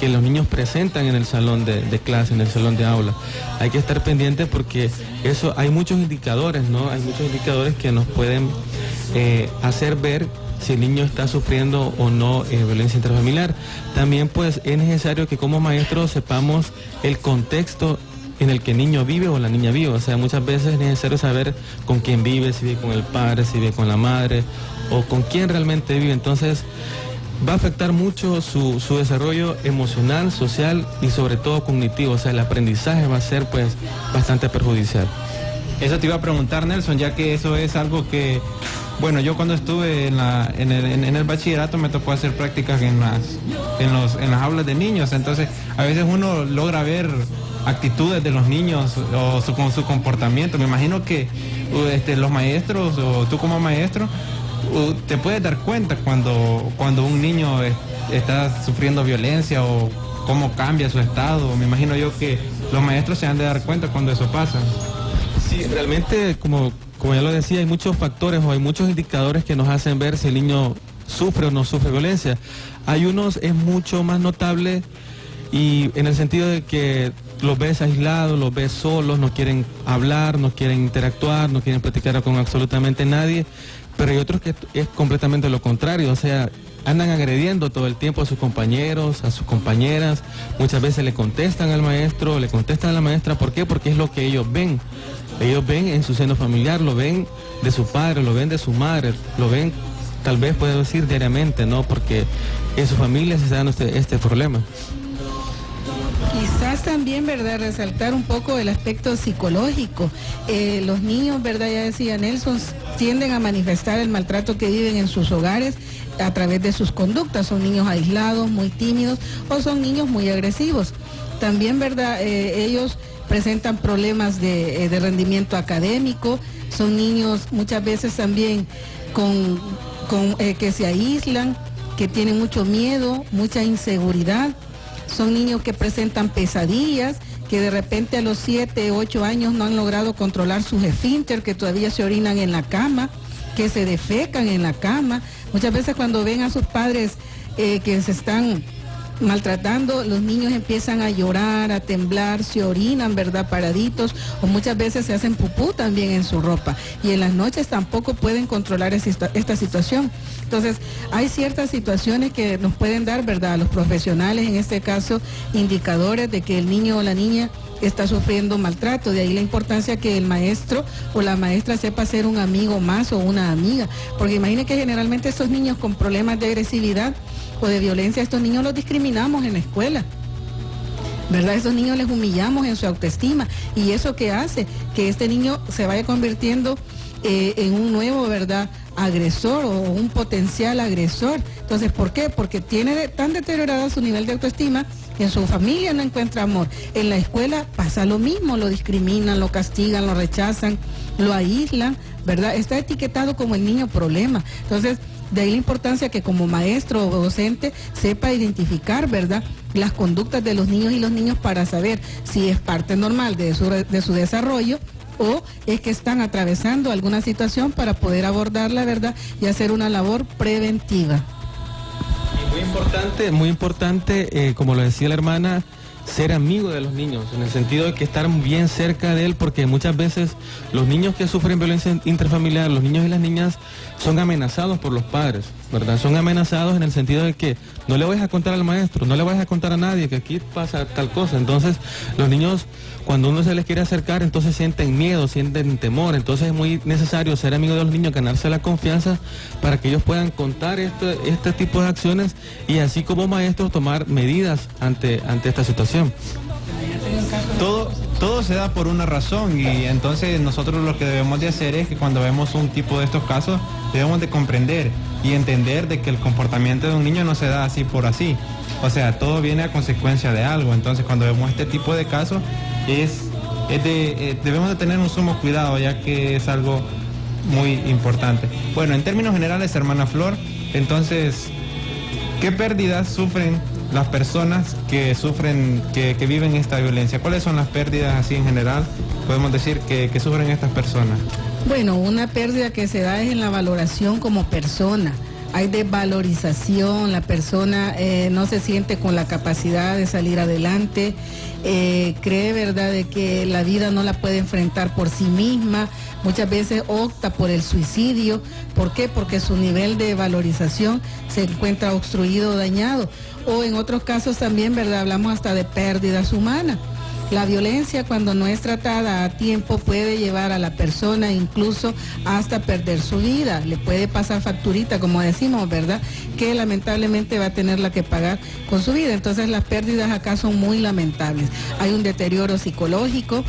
los niños presentan en el salón de clase, en el salón de aula. Hay que estar pendientes porque eso, hay muchos indicadores, ¿no? Hay muchos indicadores que nos pueden hacer ver si el niño está sufriendo o no violencia intrafamiliar. También pues es necesario que como maestros sepamos el contexto en el que el niño vive o la niña vive. O sea, muchas veces es necesario saber con quién vive, si vive con el padre, si vive con la madre o con quién realmente vive. Entonces va a afectar mucho su desarrollo emocional, social y sobre todo cognitivo. O sea, el aprendizaje va a ser pues bastante perjudicial. Eso te iba a preguntar, Nelson, ya que eso es algo que, bueno, yo cuando estuve en el bachillerato me tocó hacer prácticas en las aulas de niños. Entonces a veces uno logra ver actitudes de los niños o con su comportamiento. Me imagino que los maestros o tú como maestro te puedes dar cuenta cuando un niño está sufriendo violencia o cómo cambia su estado. Me imagino yo que los maestros se han de dar cuenta cuando eso pasa. Sí, realmente como ya lo decía, hay muchos factores o hay muchos indicadores que nos hacen ver si el niño sufre o no sufre violencia. Hay unos es mucho más notable y en el sentido de que los ves aislados, los ves solos, no quieren hablar, no quieren interactuar, no quieren platicar con absolutamente nadie, pero hay otros que es completamente lo contrario, o sea, andan agrediendo todo el tiempo a sus compañeros, a sus compañeras, muchas veces le contestan al maestro, le contestan a la maestra. ¿Por qué? Porque es lo que ellos ven en su seno familiar, lo ven de su padre, lo ven de su madre, lo ven tal vez puedo decir diariamente, ¿no? Porque en su familia se está dando este problema. Quizás también, ¿verdad?, resaltar un poco el aspecto psicológico. Los niños, ¿verdad?, ya decía Nelson, tienden a manifestar el maltrato que viven en sus hogares a través de sus conductas. Son niños aislados, muy tímidos o son niños muy agresivos. También, ¿verdad?, ellos presentan problemas de rendimiento académico. Son niños muchas veces también que se aíslan, que tienen mucho miedo, mucha inseguridad. Son niños que presentan pesadillas, que de repente a los 7, 8 años no han logrado controlar sus esfínter, que todavía se orinan en la cama. que se defecan en la cama. Muchas veces cuando ven a sus padres que se están maltratando, los niños empiezan a llorar, a temblar, se orinan, ¿verdad? Paraditos, o muchas veces se hacen pupú también en su ropa, y en las noches tampoco pueden controlar esta situación. Entonces, hay ciertas situaciones que nos pueden dar, ¿verdad?, a los profesionales, en este caso, indicadores de que el niño o la niña está sufriendo maltrato. De ahí la importancia que el maestro o la maestra sepa ser un amigo más o una amiga, porque imagine que generalmente estos niños con problemas de agresividad o de violencia, estos niños los discriminamos en la escuela, ¿verdad? Estos niños les humillamos en su autoestima, y eso que hace que este niño se vaya convirtiendo en un nuevo, ¿verdad?, agresor o un potencial agresor. Entonces, ¿por qué? Porque tiene tan deteriorado su nivel de autoestima, en su familia no encuentra amor, en la escuela pasa lo mismo, lo discriminan, lo castigan, lo rechazan, lo aíslan, ¿verdad? Está etiquetado como el niño problema. Entonces, de ahí la importancia que como maestro o docente sepa identificar, ¿verdad?, las conductas de los niños y los niños para saber si es parte normal de su desarrollo o es que están atravesando alguna situación, para poder abordarla, ¿verdad?, y hacer una labor preventiva. Y muy importante, como lo decía la hermana, ser amigo de los niños, en el sentido de que estar bien cerca de él, porque muchas veces los niños que sufren violencia intrafamiliar, los niños y las niñas, son amenazados por los padres, ¿verdad? Son amenazados en el sentido de que no le vayas a contar al maestro, no le vayas a contar a nadie que aquí pasa tal cosa. Entonces, los niños, cuando uno se les quiere acercar, entonces sienten miedo, sienten temor. Entonces es muy necesario ser amigo de los niños, ganarse la confianza para que ellos puedan contar este tipo de acciones, y así como maestros tomar medidas ante esta situación. Todo se da por una razón, y entonces nosotros lo que debemos de hacer es que cuando vemos un tipo de estos casos, debemos de comprender y entender de que el comportamiento de un niño no se da así por así. O sea, todo viene a consecuencia de algo. Entonces, cuando vemos este tipo de casos, debemos de tener un sumo cuidado, ya que es algo muy importante. Bueno, en términos generales, hermana Flor, entonces, ¿qué pérdidas sufren las personas que viven esta violencia? ¿Cuáles son las pérdidas así en general? Podemos decir que sufren estas personas. Bueno, una pérdida que se da es en la valoración como persona. Hay desvalorización, la persona no se siente con la capacidad de salir adelante, cree, ¿verdad?, de que la vida no la puede enfrentar por sí misma, muchas veces opta por el suicidio. ¿Por qué? Porque su nivel de valorización se encuentra obstruido o dañado. O en otros casos también, ¿verdad?, hablamos hasta de pérdidas humanas. La violencia, cuando no es tratada a tiempo, puede llevar a la persona incluso hasta perder su vida. Le puede pasar facturita, como decimos, ¿verdad?, que lamentablemente va a tenerla que pagar con su vida. Entonces, las pérdidas acá son muy lamentables. Hay un deterioro psicológico,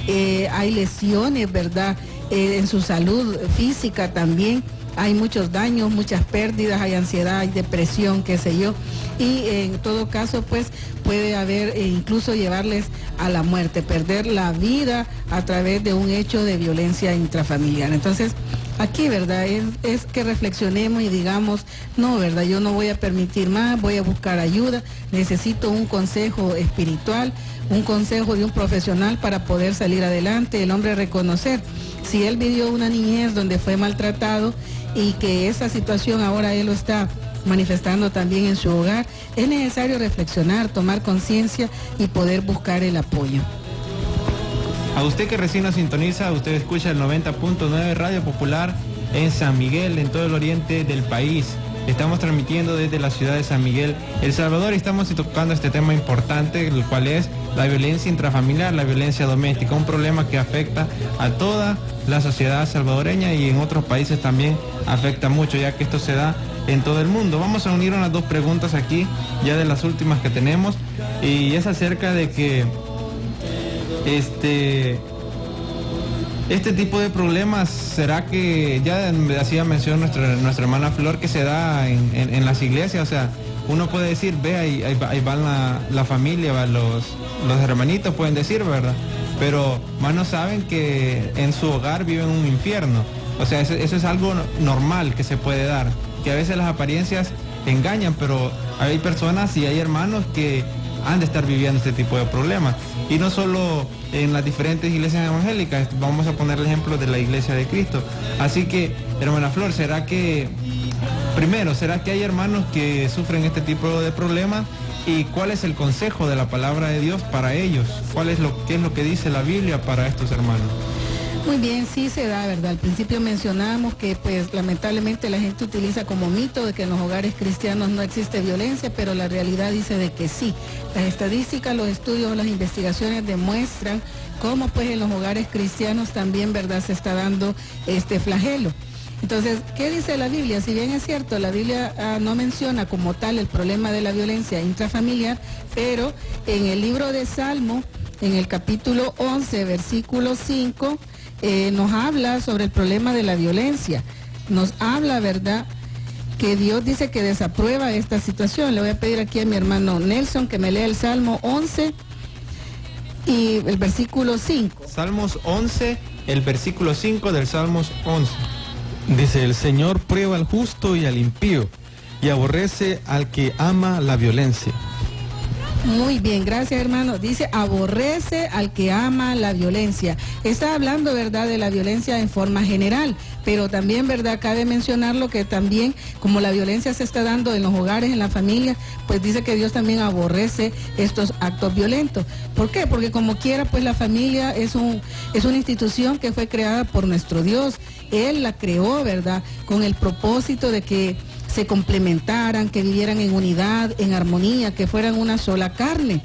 hay lesiones, ¿verdad?, en su salud física también. Hay muchos daños, muchas pérdidas, hay ansiedad, hay depresión, qué sé yo, y en todo caso pues puede haber incluso llevarles a la muerte, perder la vida a través de un hecho de violencia intrafamiliar. Entonces, aquí, ¿verdad?, es que reflexionemos y digamos, no, ¿verdad?, yo no voy a permitir más, voy a buscar ayuda, necesito un consejo espiritual, un consejo de un profesional para poder salir adelante. El hombre reconocer, si él vivió una niñez donde fue maltratado y que esa situación ahora él lo está manifestando también en su hogar, es necesario reflexionar, tomar conciencia y poder buscar el apoyo. A usted que recién nos sintoniza, usted escucha el 90.9 Radio Popular en San Miguel, en todo el oriente del país. Estamos transmitiendo desde la ciudad de San Miguel, El Salvador, y estamos tocando este tema importante, el cual es la violencia intrafamiliar, la violencia doméstica, un problema que afecta a toda la sociedad salvadoreña, y en otros países también afecta mucho, ya que esto se da en todo el mundo. Vamos a unir unas dos preguntas aquí, ya de las últimas que tenemos, y es acerca de que este tipo de problemas, ¿será que ya hacía mención nuestra hermana Flor, que se da en las iglesias? O sea, uno puede decir, ve, ahí van la familia, van los hermanitos, pueden decir, ¿verdad? Pero más no saben que en su hogar viven un infierno. O sea, eso es algo normal que se puede dar, que a veces las apariencias engañan, pero hay personas y hay hermanos que han de estar viviendo este tipo de problemas. Y no solo en las diferentes iglesias evangélicas, vamos a poner el ejemplo de la Iglesia de Cristo. Así que, hermana Flor, ¿será que hay hermanos que sufren este tipo de problemas? ¿Y cuál es el consejo de la palabra de Dios para ellos? ¿Qué es lo que dice la Biblia para estos hermanos? Muy bien, sí se da, ¿verdad? Al principio mencionábamos que pues lamentablemente la gente utiliza como mito de que en los hogares cristianos no existe violencia, pero la realidad dice de que sí. Las estadísticas, los estudios, las investigaciones demuestran cómo pues en los hogares cristianos también, ¿verdad?, se está dando este flagelo. Entonces, ¿qué dice la Biblia? Si bien es cierto, la Biblia no menciona como tal el problema de la violencia intrafamiliar, pero en el libro de Salmo, en el capítulo 11, versículo 5, nos habla sobre el problema de la violencia. Nos habla, ¿verdad?, que Dios dice que desaprueba esta situación. Le voy a pedir aquí a mi hermano Nelson que me lea el Salmo 11 y el versículo 5. Salmos 11, el versículo 5 del Salmos 11. Dice, el Señor prueba al justo y al impío, y aborrece al que ama la violencia. Muy bien, gracias hermano. Dice, aborrece al que ama la violencia. Está hablando, ¿verdad?, de la violencia en forma general, pero también, ¿verdad?, cabe mencionarlo que también, como la violencia se está dando en los hogares, en la familia, pues dice que Dios también aborrece estos actos violentos. ¿Por qué? Porque como quiera, pues la familia es una institución que fue creada por nuestro Dios. Él la creó, ¿verdad?, con el propósito de que se complementaran, que vivieran en unidad, en armonía, que fueran una sola carne.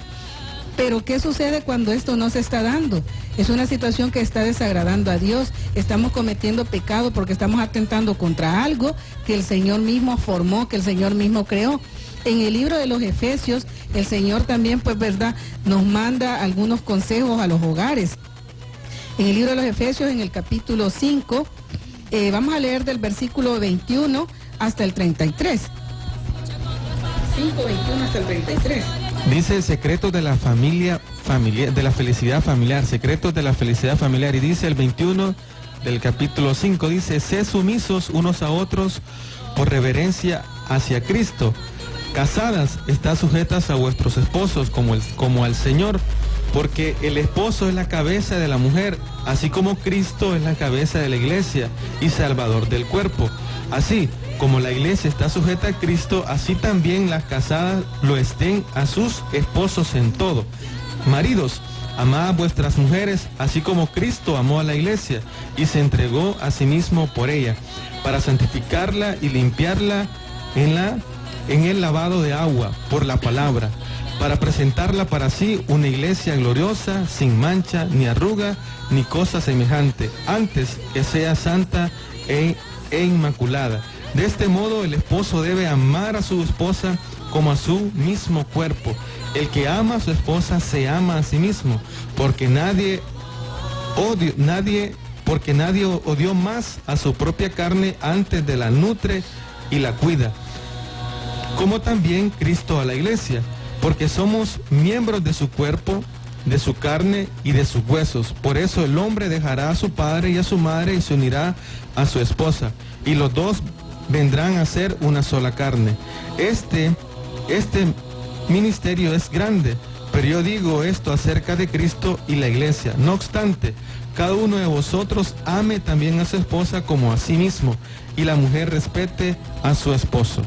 Pero ¿qué sucede cuando esto no se está dando? Es una situación que está desagradando a Dios. Estamos cometiendo pecado porque estamos atentando contra algo que el Señor mismo formó, que el Señor mismo creó. En el libro de los Efesios, el Señor también, pues, ¿verdad?, nos manda algunos consejos a los hogares. En el libro de los Efesios, en el capítulo 5, vamos a leer del versículo 21 hasta el 33. 5:21 hasta el 33. Dice secretos de la familia, de la felicidad familiar, secretos de la felicidad familiar. Y dice el 21 del capítulo 5, dice, sé sumisos unos a otros por reverencia hacia Cristo. Casadas, estad sujetas a vuestros esposos como al Señor, porque el esposo es la cabeza de la mujer, así como Cristo es la cabeza de la iglesia y salvador del cuerpo. Así como la iglesia está sujeta a Cristo, así también las casadas lo estén a sus esposos en todo. Maridos, amad a vuestras mujeres, así como Cristo amó a la iglesia y se entregó a sí mismo por ella, para santificarla y limpiarla en el lavado de agua por la palabra, para presentarla para sí una iglesia gloriosa, sin mancha, ni arruga, ni cosa semejante, antes que sea santa e inmaculada. De este modo el esposo debe amar a su esposa como a su mismo cuerpo. El que ama a su esposa se ama a sí mismo, porque nadie odió más a su propia carne, antes de la nutre y la cuida, como también Cristo a la iglesia, porque somos miembros de su cuerpo, de su carne y de sus huesos. Por eso el hombre dejará a su padre y a su madre y se unirá a su esposa, y los dos vendrán a ser una sola carne. Este ministerio es grande, pero yo digo esto acerca de Cristo y la iglesia. No obstante, cada uno de vosotros ame también a su esposa como a sí mismo, y la mujer respete a su esposo.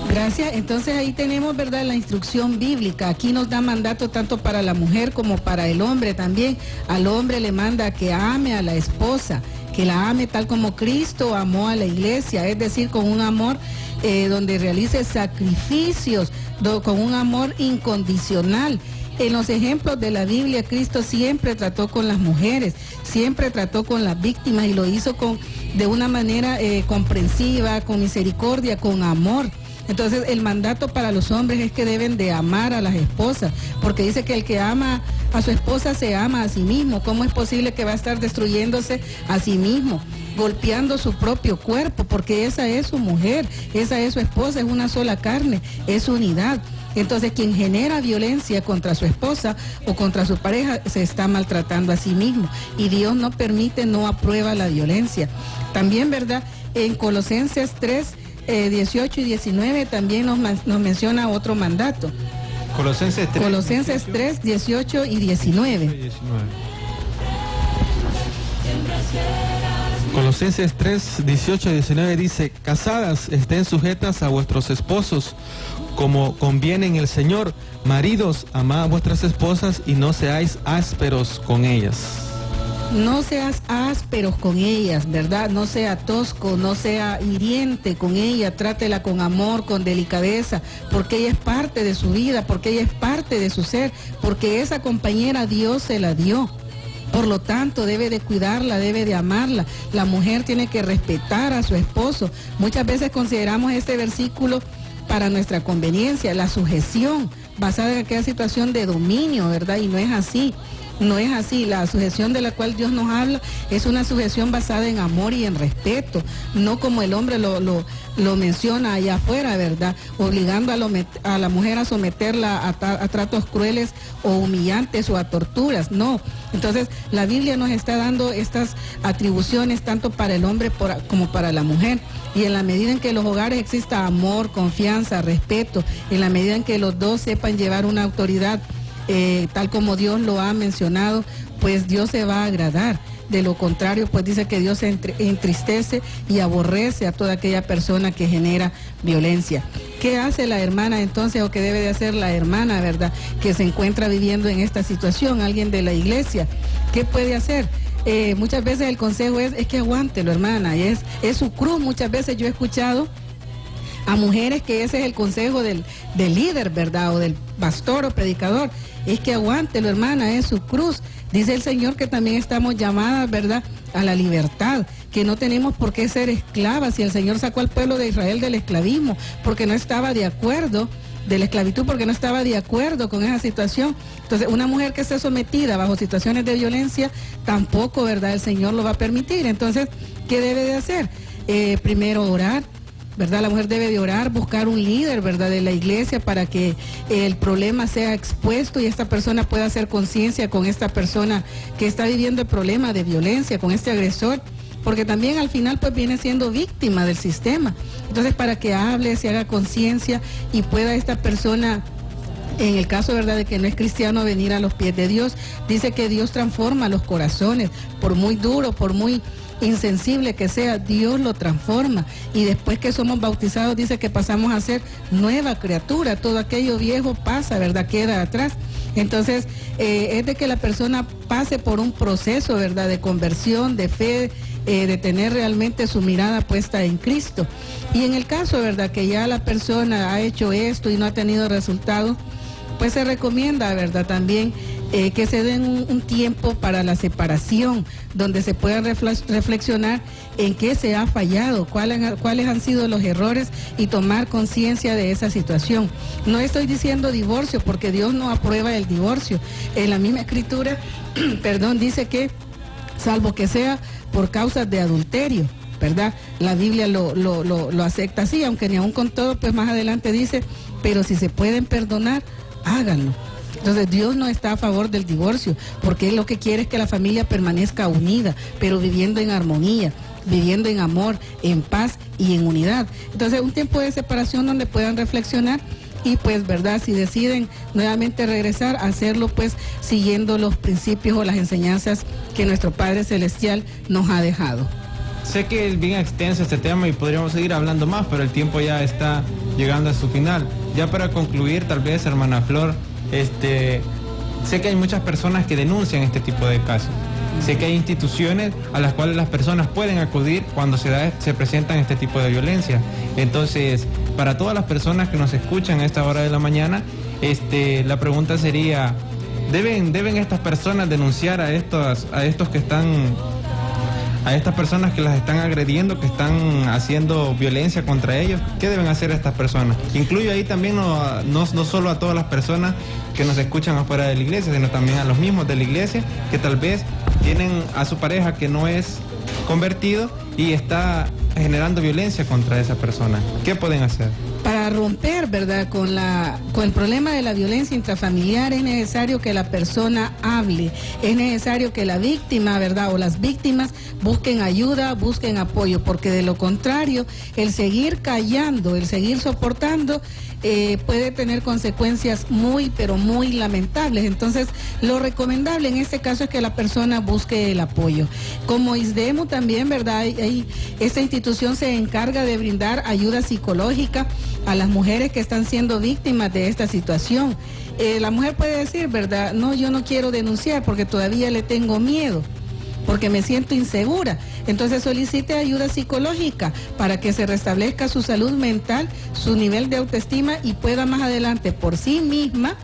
Gracias. Entonces ahí tenemos, ¿verdad?, la instrucción bíblica. Aquí nos da mandato tanto para la mujer como para el hombre también. Al hombre le manda que ame a la esposa, que la ame tal como Cristo amó a la iglesia, es decir, con un amor donde realice sacrificios, con un amor incondicional. En los ejemplos de la Biblia, Cristo siempre trató con las mujeres, siempre trató con las víctimas y lo hizo de una manera comprensiva, con misericordia, con amor. Entonces el mandato para los hombres es que deben de amar a las esposas, porque dice que el que ama a su esposa se ama a sí mismo. ¿Cómo es posible que va a estar destruyéndose a sí mismo, golpeando su propio cuerpo? Porque esa es su mujer, esa es su esposa, es una sola carne, es unidad. Entonces quien genera violencia contra su esposa o contra su pareja se está maltratando a sí mismo, y Dios no permite, no aprueba la violencia. También, ¿verdad?, en Colosenses 3, 18 y 19 también nos menciona otro mandato. Colosenses 3, Colosenses 3, 18 y 19. Colosenses 3, 18 y 19 dice: casadas, estén sujetas a vuestros esposos, como conviene en el Señor. Maridos, amad a vuestras esposas y no seáis ásperos con ellas. No seas ásperos con ellas, ¿verdad? No sea tosco, no sea hiriente con ella, trátela con amor, con delicadeza, porque ella es parte de su vida, porque ella es parte de su ser, porque esa compañera Dios se la dio. Por lo tanto, debe de cuidarla, debe de amarla. La mujer tiene que respetar a su esposo. Muchas veces consideramos este versículo para nuestra conveniencia, la sujeción, basada en aquella situación de dominio, ¿verdad? Y no es así. No es así. La sujeción de la cual Dios nos habla es una sujeción basada en amor y en respeto, no como el hombre lo menciona allá afuera, ¿verdad? Obligando a la mujer a someterla a tratos crueles o humillantes o a torturas, no. Entonces, la Biblia nos está dando estas atribuciones tanto para el hombre como para la mujer. Y en la medida en que en los hogares exista amor, confianza, respeto, en la medida en que los dos sepan llevar una autoridad tal como Dios lo ha mencionado, pues Dios se va a agradar. De lo contrario, pues dice que Dios se entristece y aborrece a toda aquella persona que genera violencia. ¿Qué hace la hermana entonces, o qué debe de hacer la hermana, verdad, que se encuentra viviendo en esta situación, alguien de la iglesia? ¿Qué puede hacer? Muchas veces el consejo es que aguántelo, hermana, es su cruz. Muchas veces yo he escuchado a mujeres que ese es el consejo del líder, ¿verdad? O del pastor o predicador. Es que aguántelo, hermana, es su cruz. Dice el Señor que también estamos llamadas, ¿verdad?, a la libertad, que no tenemos por qué ser esclavas. Y el Señor sacó al pueblo de Israel del esclavismo, porque no estaba de acuerdo, de la esclavitud, porque no estaba de acuerdo con esa situación. Entonces, una mujer que esté sometida bajo situaciones de violencia, tampoco, ¿verdad?, el Señor lo va a permitir. Entonces, ¿qué debe de hacer? Primero orar, ¿verdad? La mujer debe de orar, buscar un líder, ¿verdad?, de la iglesia para que el problema sea expuesto y esta persona pueda hacer conciencia con esta persona que está viviendo el problema de violencia, con este agresor, porque también al final pues viene siendo víctima del sistema. Entonces, para que hable, se haga conciencia y pueda esta persona, en el caso, ¿verdad?, de que no es cristiano, venir a los pies de Dios. Dice que Dios transforma los corazones, por muy duro, por muy insensible que sea, Dios lo transforma, y después que somos bautizados dice que pasamos a ser nueva criatura, todo aquello viejo pasa, ¿verdad?, queda atrás. Entonces es de que la persona pase por un proceso, ¿verdad?, de conversión, de fe, de tener realmente su mirada puesta en Cristo. Y en el caso, ¿verdad?, que ya la persona ha hecho esto y no ha tenido resultado, pues se recomienda, ¿verdad?, también que se den un tiempo para la separación, donde se pueda reflexionar en qué se ha fallado, cuáles han sido los errores y tomar conciencia de esa situación. No estoy diciendo divorcio, porque Dios no aprueba el divorcio. En la misma escritura, dice que, salvo que sea por causas de adulterio, ¿verdad?, la Biblia lo acepta así, aunque ni aún con todo, pues más adelante dice, pero si se pueden perdonar, háganlo. Entonces Dios no está a favor del divorcio, porque Él lo que quiere es que la familia permanezca unida, pero viviendo en armonía, viviendo en amor, en paz y en unidad. Entonces, un tiempo de separación donde puedan reflexionar y pues, ¿verdad?, si deciden nuevamente regresar, hacerlo pues siguiendo los principios o las enseñanzas que nuestro Padre Celestial nos ha dejado. Sé que es bien extenso este tema y podríamos seguir hablando más, pero el tiempo ya está llegando a su final. Ya para concluir, tal vez, hermana Flor, sé que hay muchas personas que denuncian este tipo de casos. Sé que hay instituciones a las cuales las personas pueden acudir cuando se presentan este tipo de violencia. Entonces, para todas las personas que nos escuchan a esta hora de la mañana, la pregunta sería, ¿deben estas personas denunciar a estas personas que las están agrediendo, que están haciendo violencia contra ellos? ¿Qué deben hacer estas personas? Incluyo ahí también no solo a todas las personas que nos escuchan afuera de la iglesia, sino también a los mismos de la iglesia que tal vez tienen a su pareja que no es convertido y está generando violencia contra esa persona. ¿Qué pueden hacer? Para romper, ¿verdad?, con el problema de la violencia intrafamiliar, es necesario que la persona hable, es necesario que la víctima, ¿verdad?, o las víctimas busquen ayuda, busquen apoyo, porque de lo contrario, el seguir callando, el seguir soportando, puede tener consecuencias muy, pero muy lamentables. Entonces, lo recomendable en este caso es que la persona busque el apoyo. Como ISDEMU también, ¿verdad? Esta institución se encarga de brindar ayuda psicológica a las mujeres que están siendo víctimas de esta situación. La mujer puede decir, ¿verdad? No, yo no quiero denunciar porque todavía le tengo miedo, porque me siento insegura. Entonces solicite ayuda psicológica para que se restablezca su salud mental, su nivel de autoestima y pueda más adelante por sí misma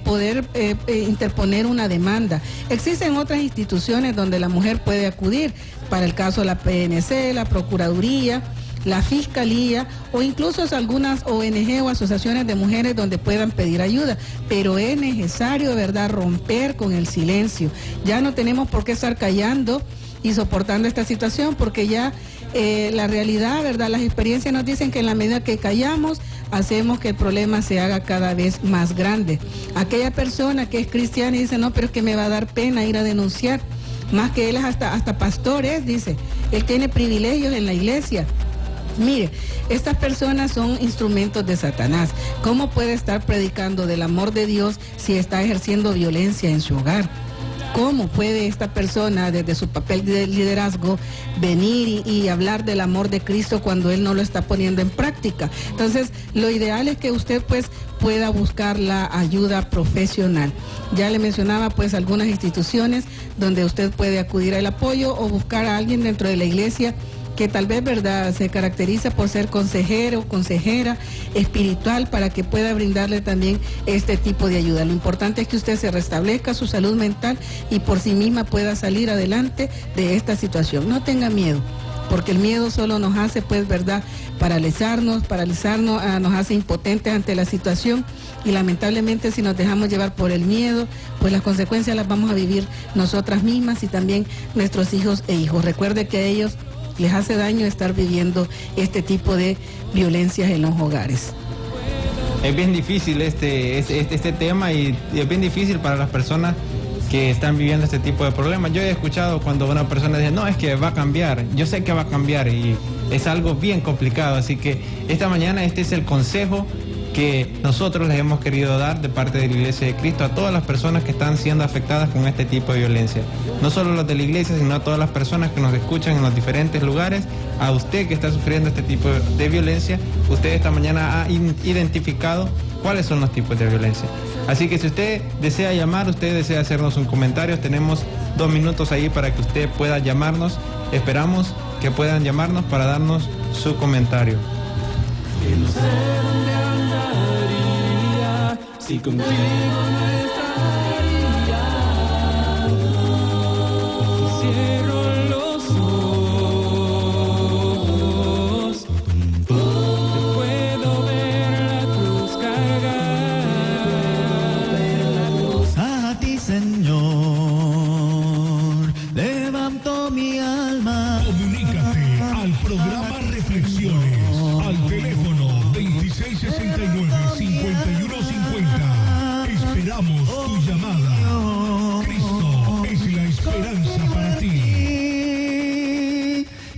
poder interponer una demanda. Existen otras instituciones donde la mujer puede acudir, para el caso de la PNC, la Procuraduría, la Fiscalía o incluso algunas ONG o asociaciones de mujeres donde puedan pedir ayuda, pero es necesario, ¿verdad?, romper con el silencio. Ya no tenemos por qué estar callando y soportando esta situación, porque ya la realidad, ¿verdad?, las experiencias nos dicen que en la medida que callamos, hacemos que el problema se haga cada vez más grande. Aquella persona que es cristiana y dice, no, pero es que me va a dar pena ir a denunciar, más que él es hasta pastor, dice, él tiene privilegios en la iglesia. Mire, estas personas son instrumentos de Satanás. ¿Cómo puede estar predicando del amor de Dios si está ejerciendo violencia en su hogar? ¿Cómo puede esta persona, desde su papel de liderazgo, venir y hablar del amor de Cristo cuando él no lo está poniendo en práctica? Entonces, lo ideal es que usted pues pueda buscar la ayuda profesional. Ya le mencionaba pues algunas instituciones donde usted puede acudir al apoyo o buscar a alguien dentro de la iglesia que tal vez, ¿verdad?, se caracteriza por ser consejero o consejera espiritual para que pueda brindarle también este tipo de ayuda. Lo importante es que usted se restablezca su salud mental y por sí misma pueda salir adelante de esta situación. No tenga miedo, porque el miedo solo nos hace, pues, ¿verdad?, paralizarnos, nos hace impotentes ante la situación y lamentablemente si nos dejamos llevar por el miedo, pues las consecuencias las vamos a vivir nosotras mismas y también nuestros hijos e hijos. Recuerde que a ellos les hace daño estar viviendo este tipo de violencias en los hogares. Es bien difícil este tema y es bien difícil para las personas que están viviendo este tipo de problemas. Yo he escuchado cuando una persona dice, no, es que va a cambiar, yo sé que va a cambiar y es algo bien complicado. Así que esta mañana este es el consejo que nosotros les hemos querido dar de parte de la Iglesia de Cristo a todas las personas que están siendo afectadas con este tipo de violencia. No solo los de la iglesia, sino a todas las personas que nos escuchan en los diferentes lugares. A usted que está sufriendo este tipo de violencia, usted esta mañana ha identificado cuáles son los tipos de violencia. Así que si usted desea llamar, usted desea hacernos un comentario, tenemos 2 minutos ahí para que usted pueda llamarnos. Esperamos que puedan llamarnos para darnos su comentario. Que no sé dónde andaría si contigo no estaría. Si cierro los ojos, te puedo ver la cruz cargar. A ti, Señor, levanto mi alma. Comunícate al programa Reflexiones al teléfono 2669-5150. Esperamos tu llamada. Cristo es la esperanza para ti.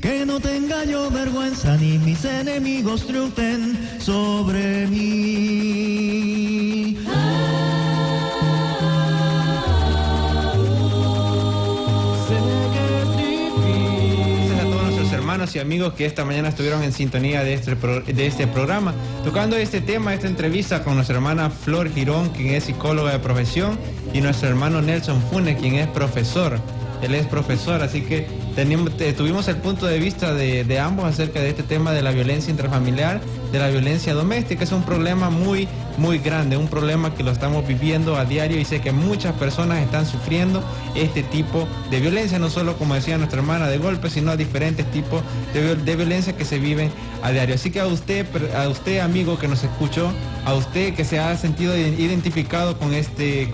Que no tenga yo vergüenza ni mis enemigos triunfen sobre mí. Hermanos y amigos que esta mañana estuvieron en sintonía de este programa, tocando este tema, esta entrevista con nuestra hermana Flor Girón, quien es psicóloga de profesión, y nuestro hermano Nelson Funes, quien es profesor. Él es profesor, así que tuvimos el punto de vista de ambos acerca de este tema de la violencia intrafamiliar, de la violencia doméstica. Es un problema muy, muy grande, un problema que lo estamos viviendo a diario y sé que muchas personas están sufriendo este tipo de violencia, no solo, como decía nuestra hermana, de golpes, sino a diferentes tipos de violencia que se viven a diario. Así que a usted amigo que nos escuchó, a usted que se ha sentido identificado con este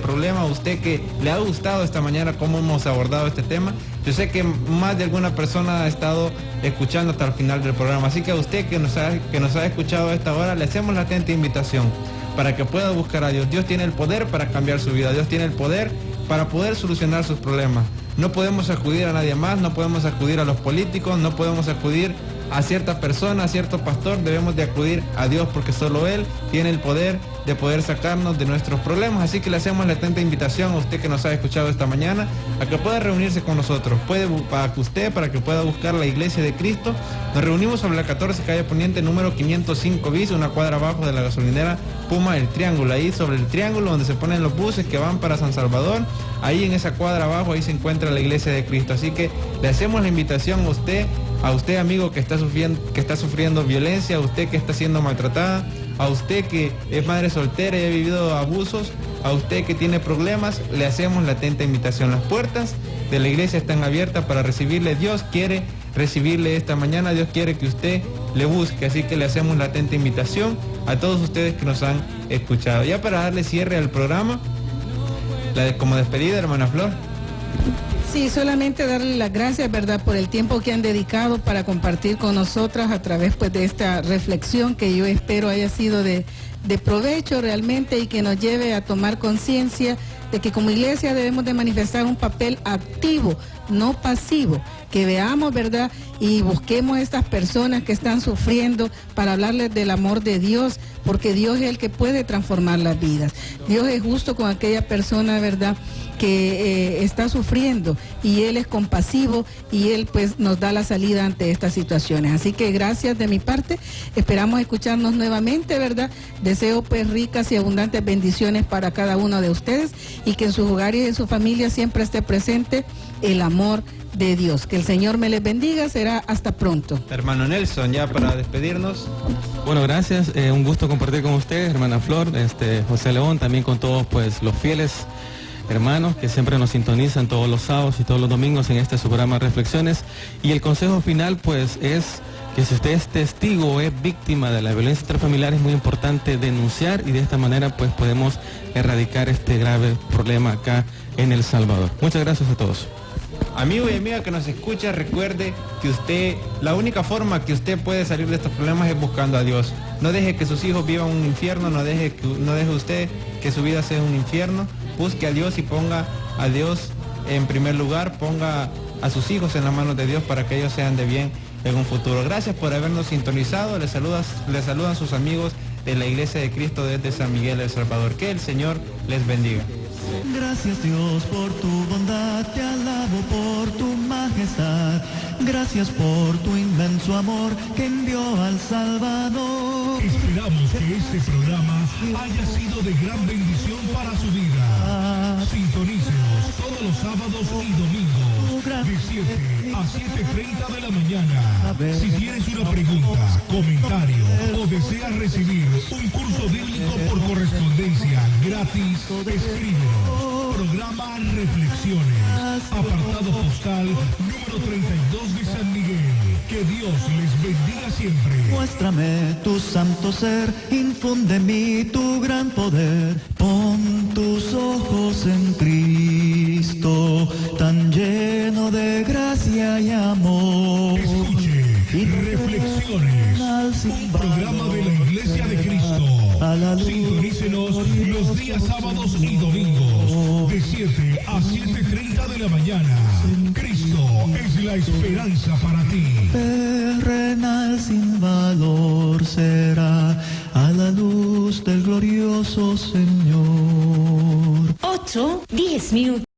problema, a usted que le ha gustado esta mañana cómo hemos abordado este tema, yo sé que más de alguna persona ha estado escuchando hasta el final del programa. Así que a usted que nos ha escuchado a esta hora, le hacemos la atenta invitación para que pueda buscar a Dios. Dios tiene el poder para cambiar su vida. Dios tiene el poder para poder solucionar sus problemas. No podemos acudir a nadie más, no podemos acudir a los políticos, no podemos acudir a cierta persona, a cierto pastor, debemos de acudir a Dios porque solo Él tiene el poder de poder sacarnos de nuestros problemas. Así que le hacemos la atenta invitación a usted que nos ha escuchado esta mañana a que pueda reunirse con nosotros. Para que pueda buscar la Iglesia de Cristo. Nos reunimos sobre la 14 calle Poniente número 505 bis, una cuadra abajo de la gasolinera Puma El Triángulo. Ahí sobre el triángulo donde se ponen los buses que van para San Salvador, ahí en esa cuadra abajo, ahí se encuentra la Iglesia de Cristo. Así que le hacemos la invitación a usted amigo que está sufriendo violencia, a usted que está siendo maltratada, a usted que es madre soltera y ha vivido abusos, a usted que tiene problemas, le hacemos la atenta invitación. Las puertas de la iglesia están abiertas para recibirle. Dios quiere recibirle esta mañana, Dios quiere que usted le busque, así que le hacemos la atenta invitación a todos ustedes que nos han escuchado. Ya para darle cierre al programa, como despedida, hermana Flor. Sí, solamente darle las gracias, ¿verdad?, por el tiempo que han dedicado para compartir con nosotras a través pues de esta reflexión que yo espero haya sido de provecho realmente y que nos lleve a tomar conciencia de que como iglesia debemos de manifestar un papel activo, no pasivo, que veamos, ¿verdad?, y busquemos a estas personas que están sufriendo para hablarles del amor de Dios, porque Dios es el que puede transformar las vidas. Dios es justo con aquella persona, ¿verdad?, que está sufriendo, y Él es compasivo y Él pues nos da la salida ante estas situaciones. Así que gracias de mi parte, esperamos escucharnos nuevamente, ¿verdad? Deseo pues ricas y abundantes bendiciones para cada uno de ustedes y que en sus hogares y en su familia siempre esté presente el amor de Dios. Que el Señor me les bendiga, será hasta pronto. Hermano Nelson, ya para despedirnos. Bueno, gracias, un gusto compartir con ustedes, hermana Flor, José León, también con todos pues los fieles hermanos que siempre nos sintonizan todos los sábados y todos los domingos en este su programa Reflexiones. Y el consejo final pues es que si usted es testigo o es víctima de la violencia intrafamiliar, es muy importante denunciar, y de esta manera pues podemos erradicar este grave problema acá en El Salvador. Muchas gracias a todos. Amigo y amiga que nos escucha, recuerde que la única forma que usted puede salir de estos problemas es buscando a Dios. No deje que sus hijos vivan un infierno, no deje usted que su vida sea un infierno. Busque a Dios y ponga a Dios en primer lugar, ponga a sus hijos en las manos de Dios para que ellos sean de bien en un futuro. Gracias por habernos sintonizado, les saludan sus amigos de la Iglesia de Cristo desde San Miguel, El Salvador. Que el Señor les bendiga. Gracias Dios por tu bondad, te alabo por tu majestad. Gracias por tu inmenso amor que envió al Salvador. Esperamos que este programa haya sido de gran bendición para su vida. Sintonícenos todos los sábados y domingos de 7 a 7:30 de la mañana. Si tienes una pregunta, comentario o deseas recibir un curso bíblico por correspondencia gratis, escríbenos. Programa Reflexiones, apartado postal número 32 de San Miguel. Que Dios les bendiga siempre. Muéstrame tu santo ser, infunde en mí tu gran poder. Pon tus ojos en Cristo, tan lleno de gracia y amor. Escuche Reflexiones, un programa de la Iglesia de Cristo. Sintonícenos los días sábados y domingos de 7 a 7:30 de la mañana. Cristo es la esperanza para ti. Terrenal sin valor será a la luz del glorioso Señor. 8, 10 minutos.